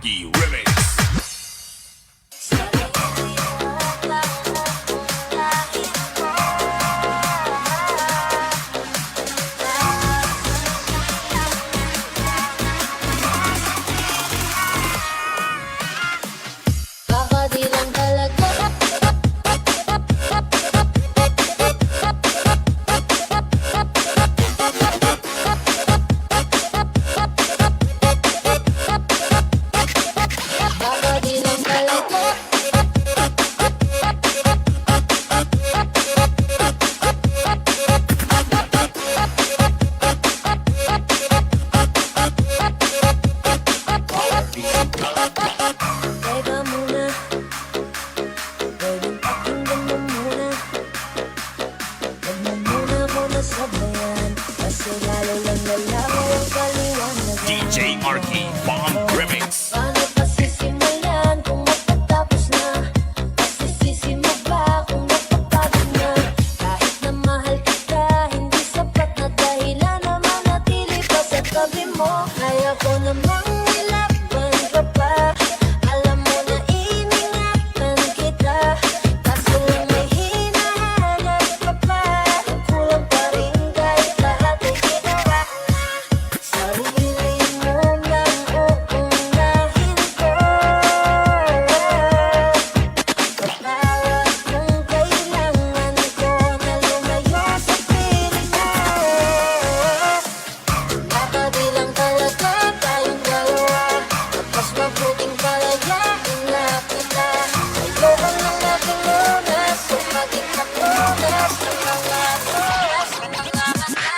Marky Remix. Baka di lang talaga Baka di lang talaga Teka muna, pwedeng pakinggan mo muna. Huwag mo muna ako nasabayan, kasi lalo lang nalaman ang kaliwanag. DJ Marky Bomb Remix. Paano pa sisimulan kung matatapos na? Masisisi mo ba kung napapagod na? Kahit na mahal kita, hindi sapat na dahilan na manatili pa sa tabi mo. Kaya ko namang nilakban ka pa. Alam mo na iningatan kita, kaso lang may hinahanap ka pa. Kulang pa rin kahit lahat ay ginawa na. Sarili mo lang uunahin ko. Patawag kung kailangan ko na lumayo sa piling mo. Baka di lang talaga tayong dalawa, at mas mabuting palayain na kita. Ayoko lang natin lunas, o maging kapunas ng mga oras, ng mga mata.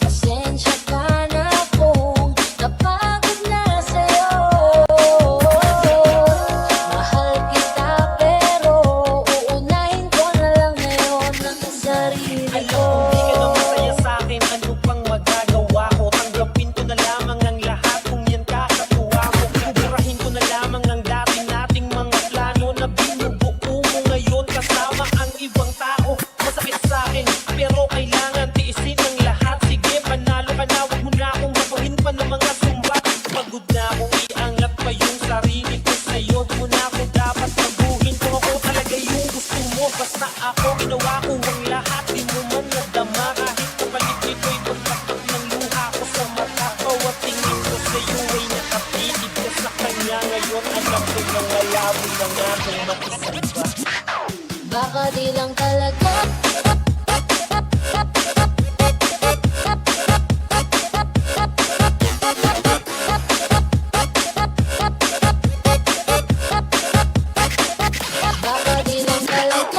Pasensya ka na kung napagod na sa'yo. Mahal kita pero uunahin ko na lang ngayon ang sarili ko. Di ka na masaya sa'kin, ano pang magagawa ko? Tanggapin ko na lamang ang lahat kung yan kakatuwa mo. Buburahin ko na lamang ang dati nating mga plano na binubuo mo ngayon kasama ang ibang tao. Masakit sa'kin pero kailangan tiisin ang lahat. Sige, panalo ka na, huwag mo na akong baguhin pa ng mga sumbat. Pagod na akong iangat pa yung sarili ko sa'yo. Di mo na ako dapat baguhin kung ako talaga yung gusto mo. Basta ako ginawa ko ang lahat, di mo man nadama. Kahit kapalit nito'y pagtatak ng luha ko sa mata. Bawat tingin ko sa'yo ay nakapitig ka sa kanya. Ngayon alam ko na ngalaboy ng aking matisay ba. Baka di lang talaga Baka di lang talaga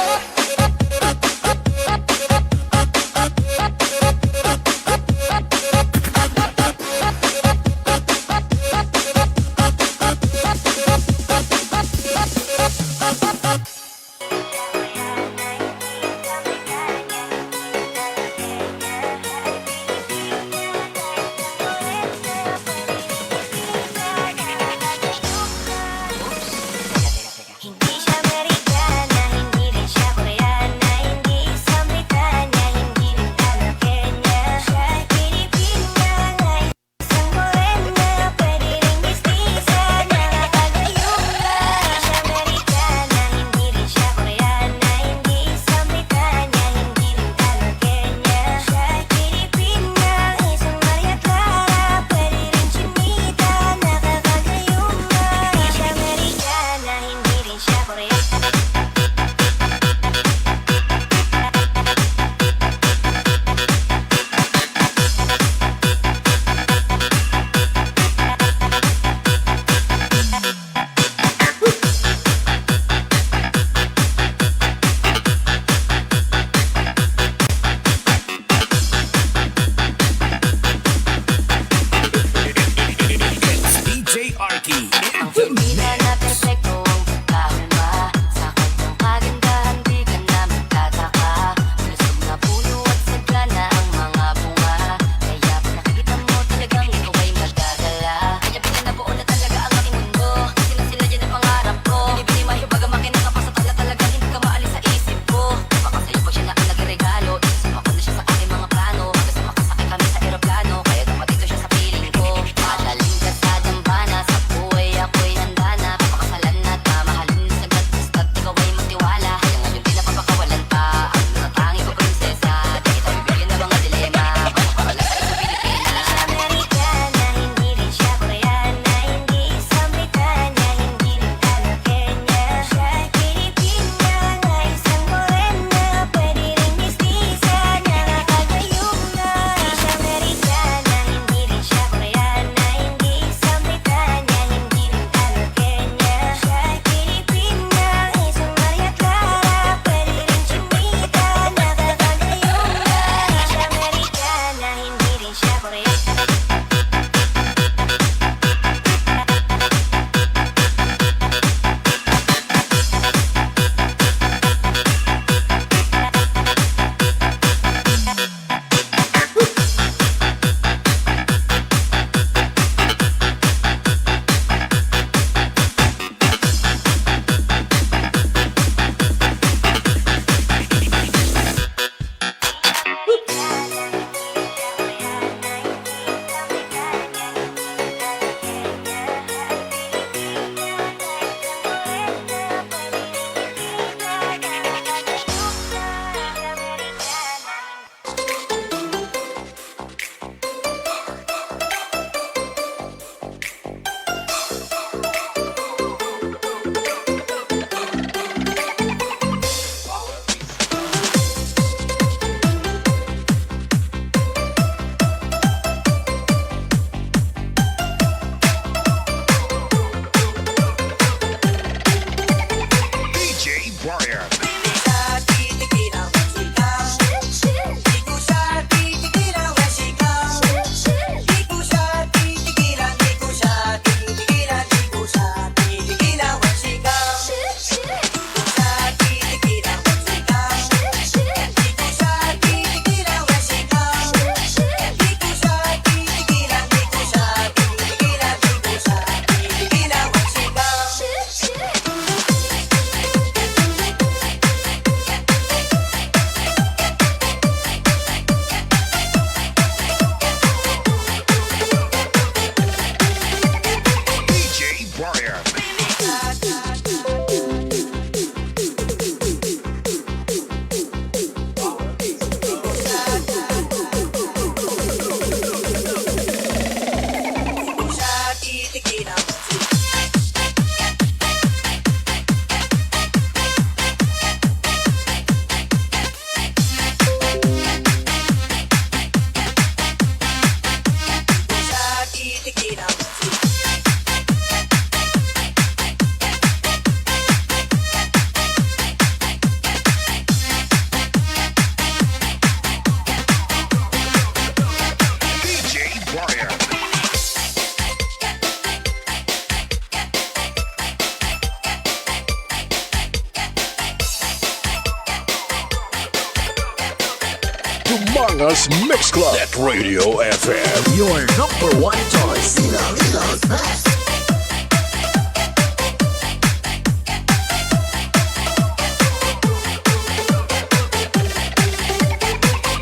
Umangas Mix Club at Radio FM. Your number one choice.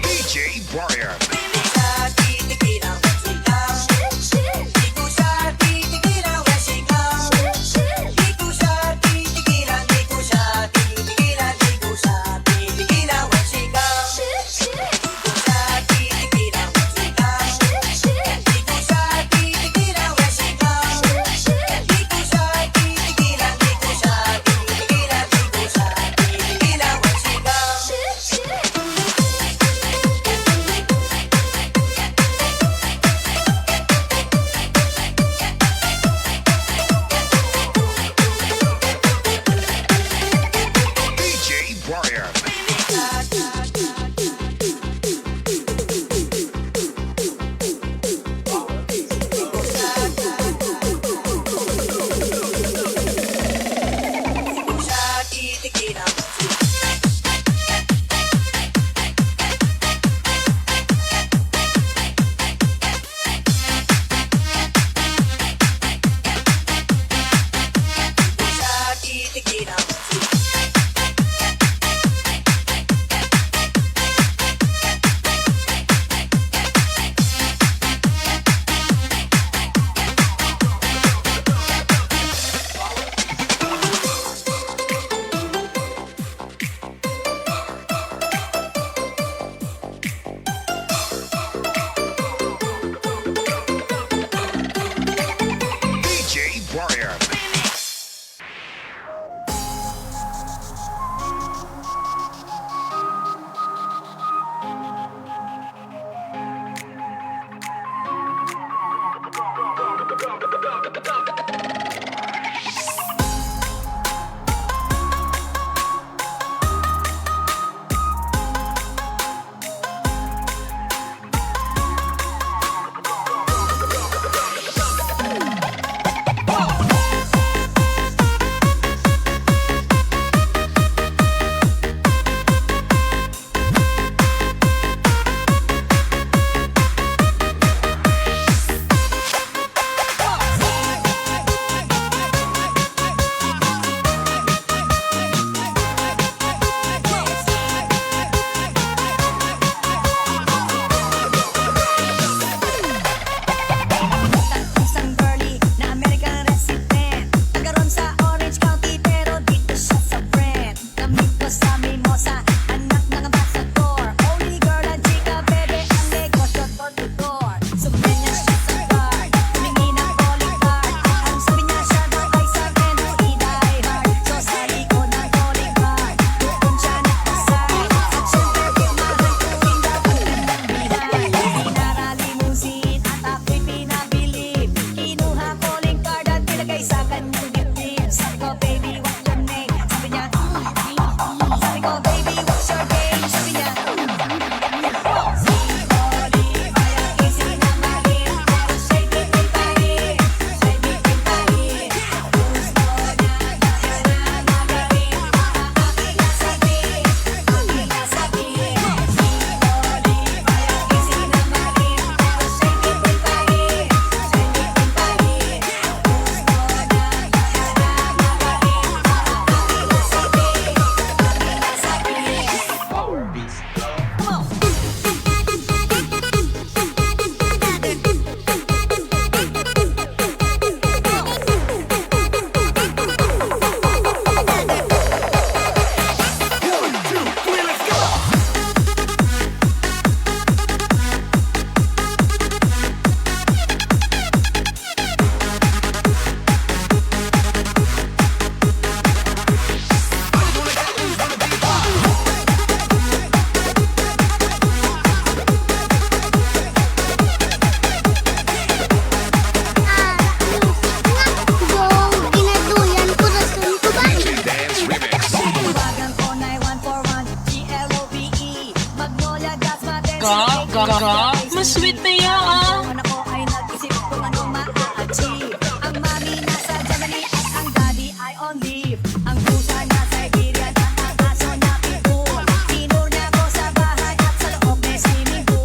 DJ Brian. DJ Brian. DJ Brian. Mas sweet na yan. Ang pusa nasa Siberia at ang aso niya pitbull. Tinur niya ko sa bahay at sa loob may swimming pool.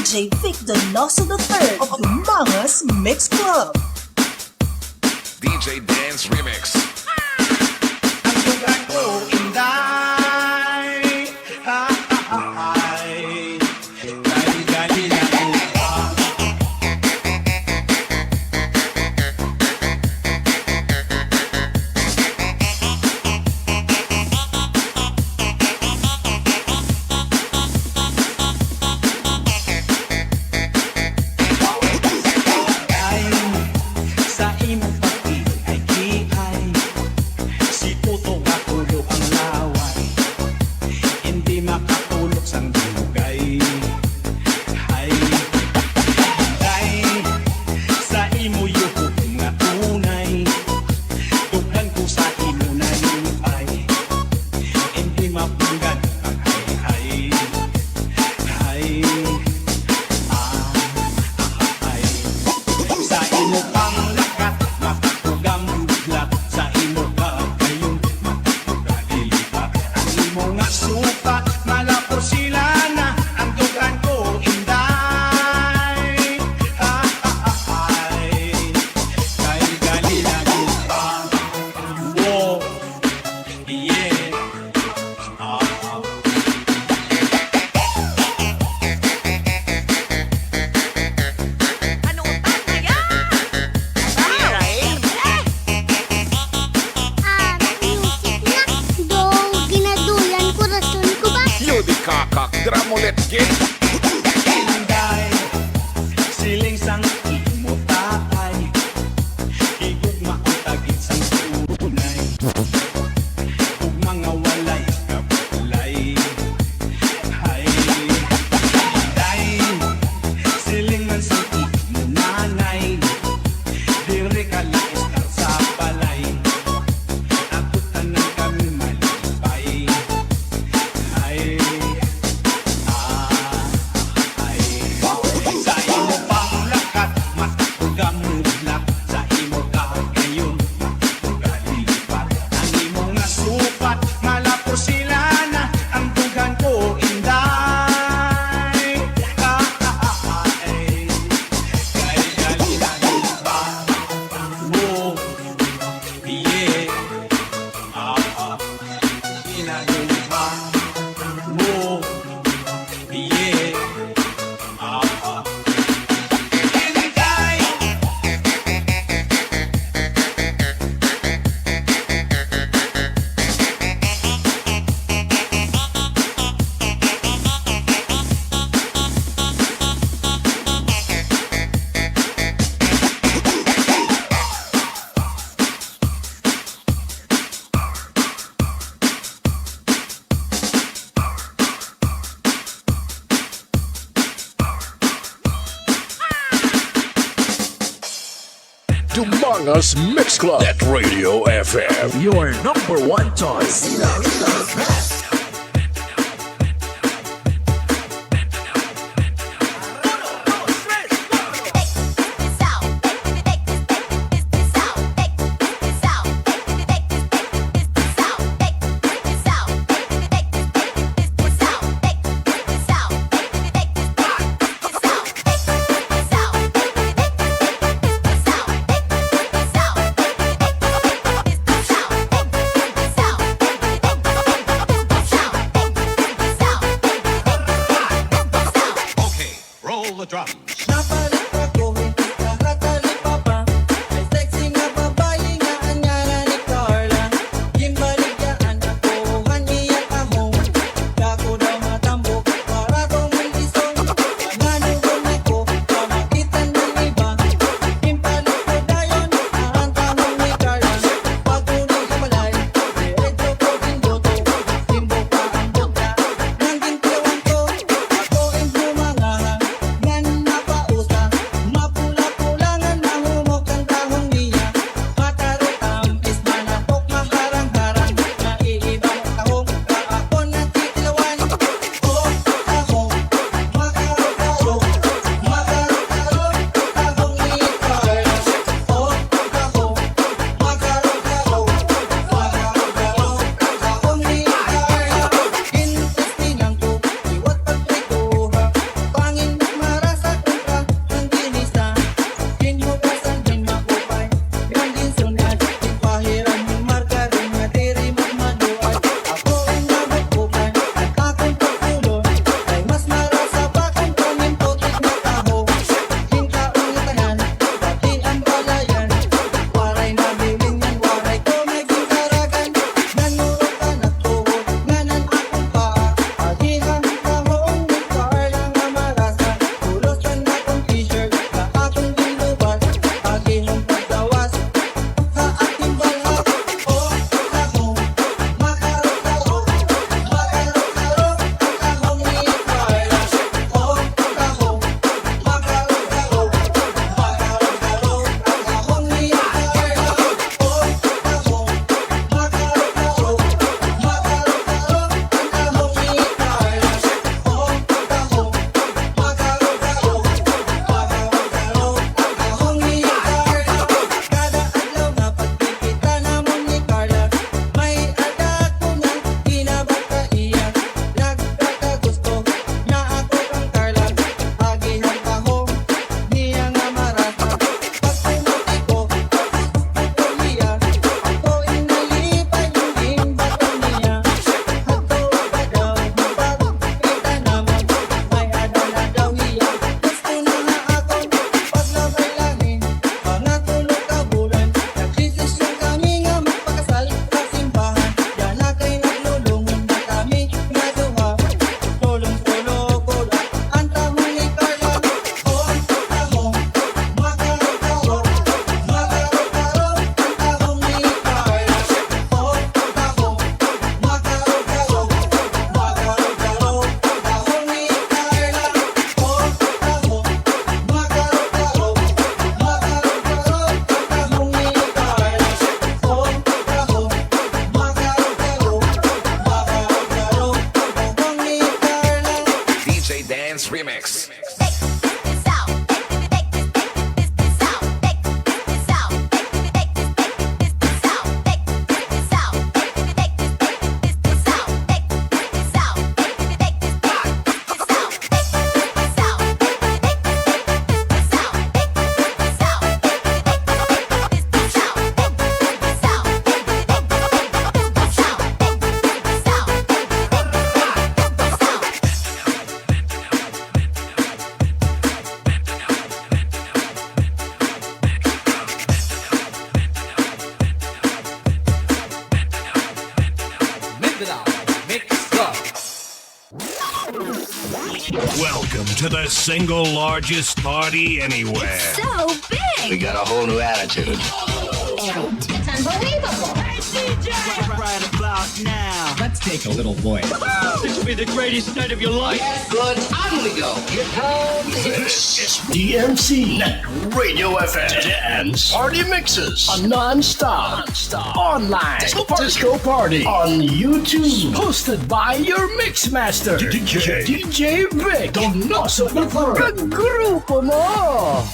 DJ Vic Donoso III of Mangas Mix Club. DJ Dance Remix. Sa imong pati ay kihay, si puto matulog ang laway, hindi makatulog sang dugay. Hay, hay, sa imo yuhok nga tunay, dugan ko sa imo na lupay, hindi mapunggan ang hay, hay, hay, sa imo pang lakat, makatugam buglat, sa imo kagayong makatugalipat. Ang imo nga supa, malapor sila na, ang dugan ko inday. Kay galila gupa, wow, yeah, Music na. Do, ginadulan ko rason ko ba? Yudi kakak, drum ulit, git. inday, siling sang imo tatay, higugma ang tagit sang tunay, ug mga walay kapulay. Hay, inday, siling man sang imo nanay, diri ka laistar sa balay, ako tanan kami malipay. Hay, sa imo pang lakat, matugam mudlak, sa imo kagayon, matugalipat. Ang imo nga supat, malapor sila na, ang dugan ko inday. Kay galila gupa, wow, yeah, ginagawa, wow, yeah, inday. Dumangas Mix Club at Radio FM. Your number one choice. this remix. Welcome to the single largest party anywhere. So big! We got a whole new attitude. It's unbelievable! Right about now. Let's take a little voice. This will be the greatest night of your life. Good, on we go. Here comes This is DMC Radio FM Dance Party Mixes on Non-Stop Online Disco Party on YouTube. Hosted by your Mixmaster DJ Vic Donoso the Third. Kagrupo mo!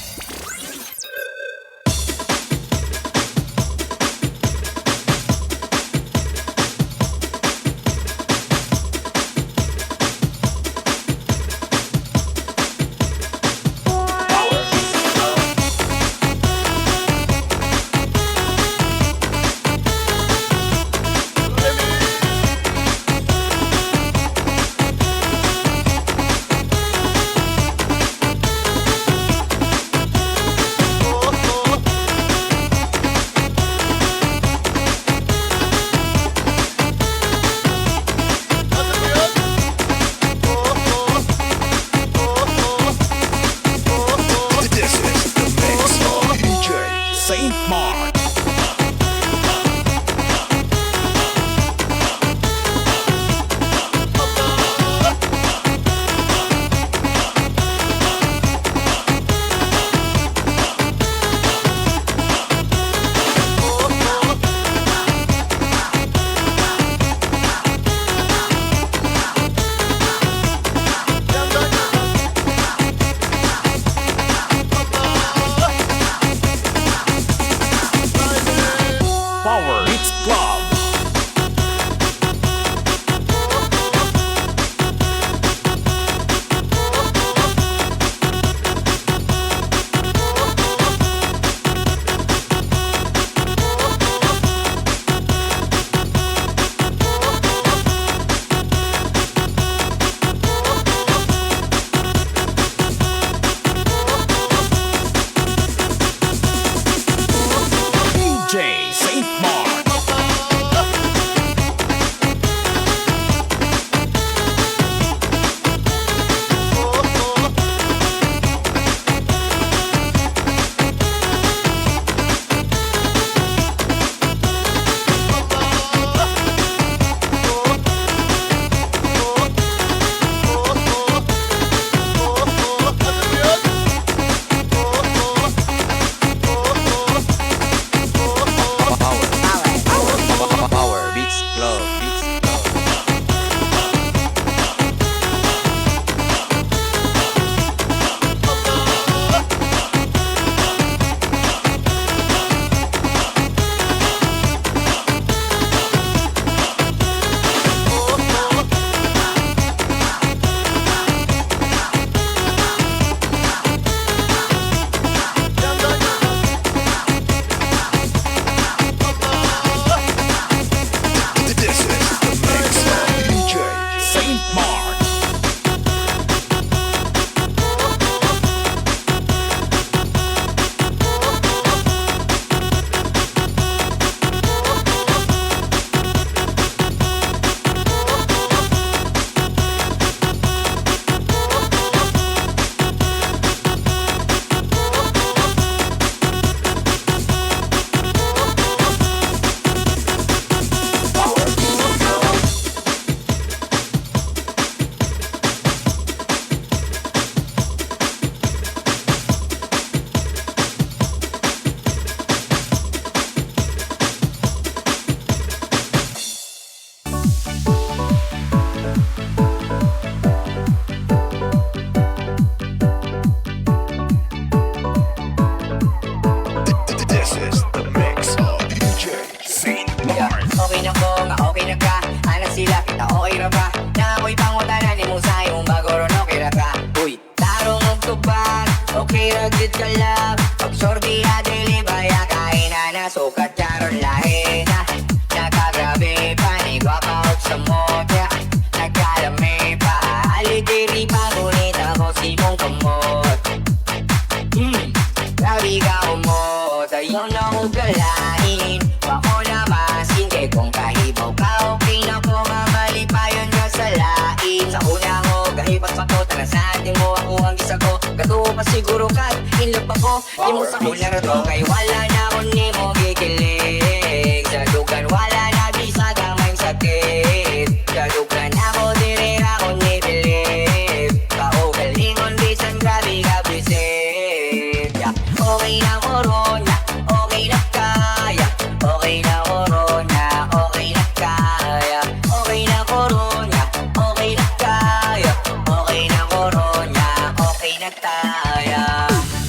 Ilap ako, di mo sa kular to kay wala na akong ni mo gikilig. Sa dugan wala na bisag ang may sakit. Sa dugan ako dirira ko ni bilib. Kaugalingon bisan grabe ka bisit. Okay na corona, okay na kaya. Okay na corona, okay na kaya. Okay na corona, okay na kaya. Okay na corona, okay na kaya.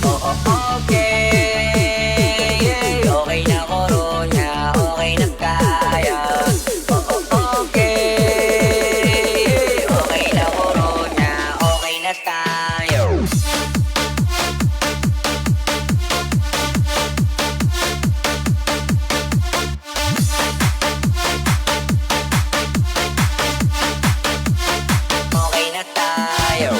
Oo, okay. Okay na corona, okay na kaya. Oo, okay. Okay na corona, okay na tayo. Okay na tayo.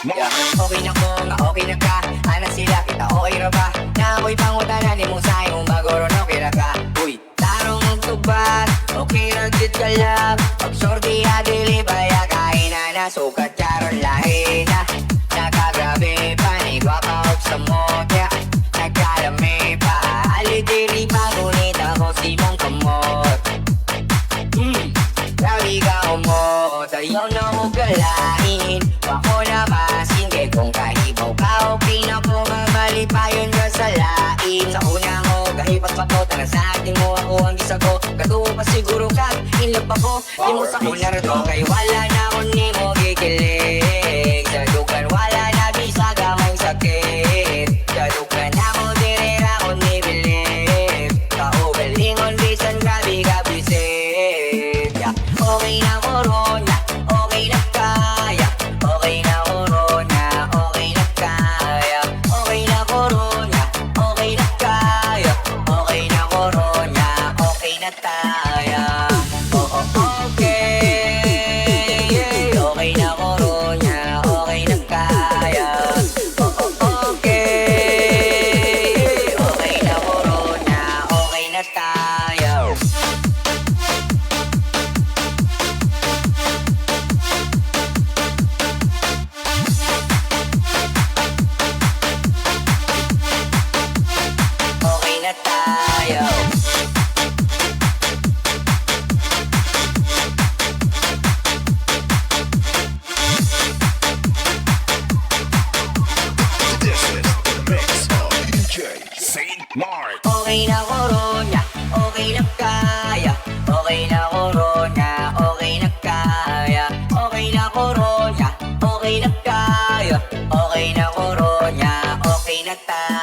Yeah. Okay na ko, nga okay na ka. Anak sila kita, okay ra ba? Na ako'y pangutanan ni mo sa iyong bagoro na okay ra ka. Uy, tarong magtubat, okay ra gid ka lab. Pagsordi adili baya kain na nasukat karon lahi na. Nakagrabe pa ni gwapa og sa motya. Nagkalami pa, alidiri pa ngunit ako si mong kamot. Grabe ka umot, ayaw na mo galain. Wako na masin, kaya kung kahibaw ka, okay na po mamalipayon ka sa lain. Sa una mo, kahipas pa ko, tara sa ating mo, ako ang gisa ko. Katuwa pa siguro ka, inlove ako. Di mo sa kular to, kay wala na akong ni mo kikilig. Sa dugan wala na bisag ang may sakit. Sa dugan ako dirira ko ni bilib. Kaugalingon bisan grabe ka bisit. Okay na corona, okay na kaya. Okay na corona, okay na kaya. Okay na corona, okay na kaya. Okay na corona, okay na tayo. Oo, okay. Okay na corona, okay na kaya. Oo, okay. Okay na corona, okay na tayo. Okay na tayo. Okay na corona, okay na kaya. Okay na corona, okay na kaya. Okay na corona, okay na kaya. Okay na corona, okay na tayo.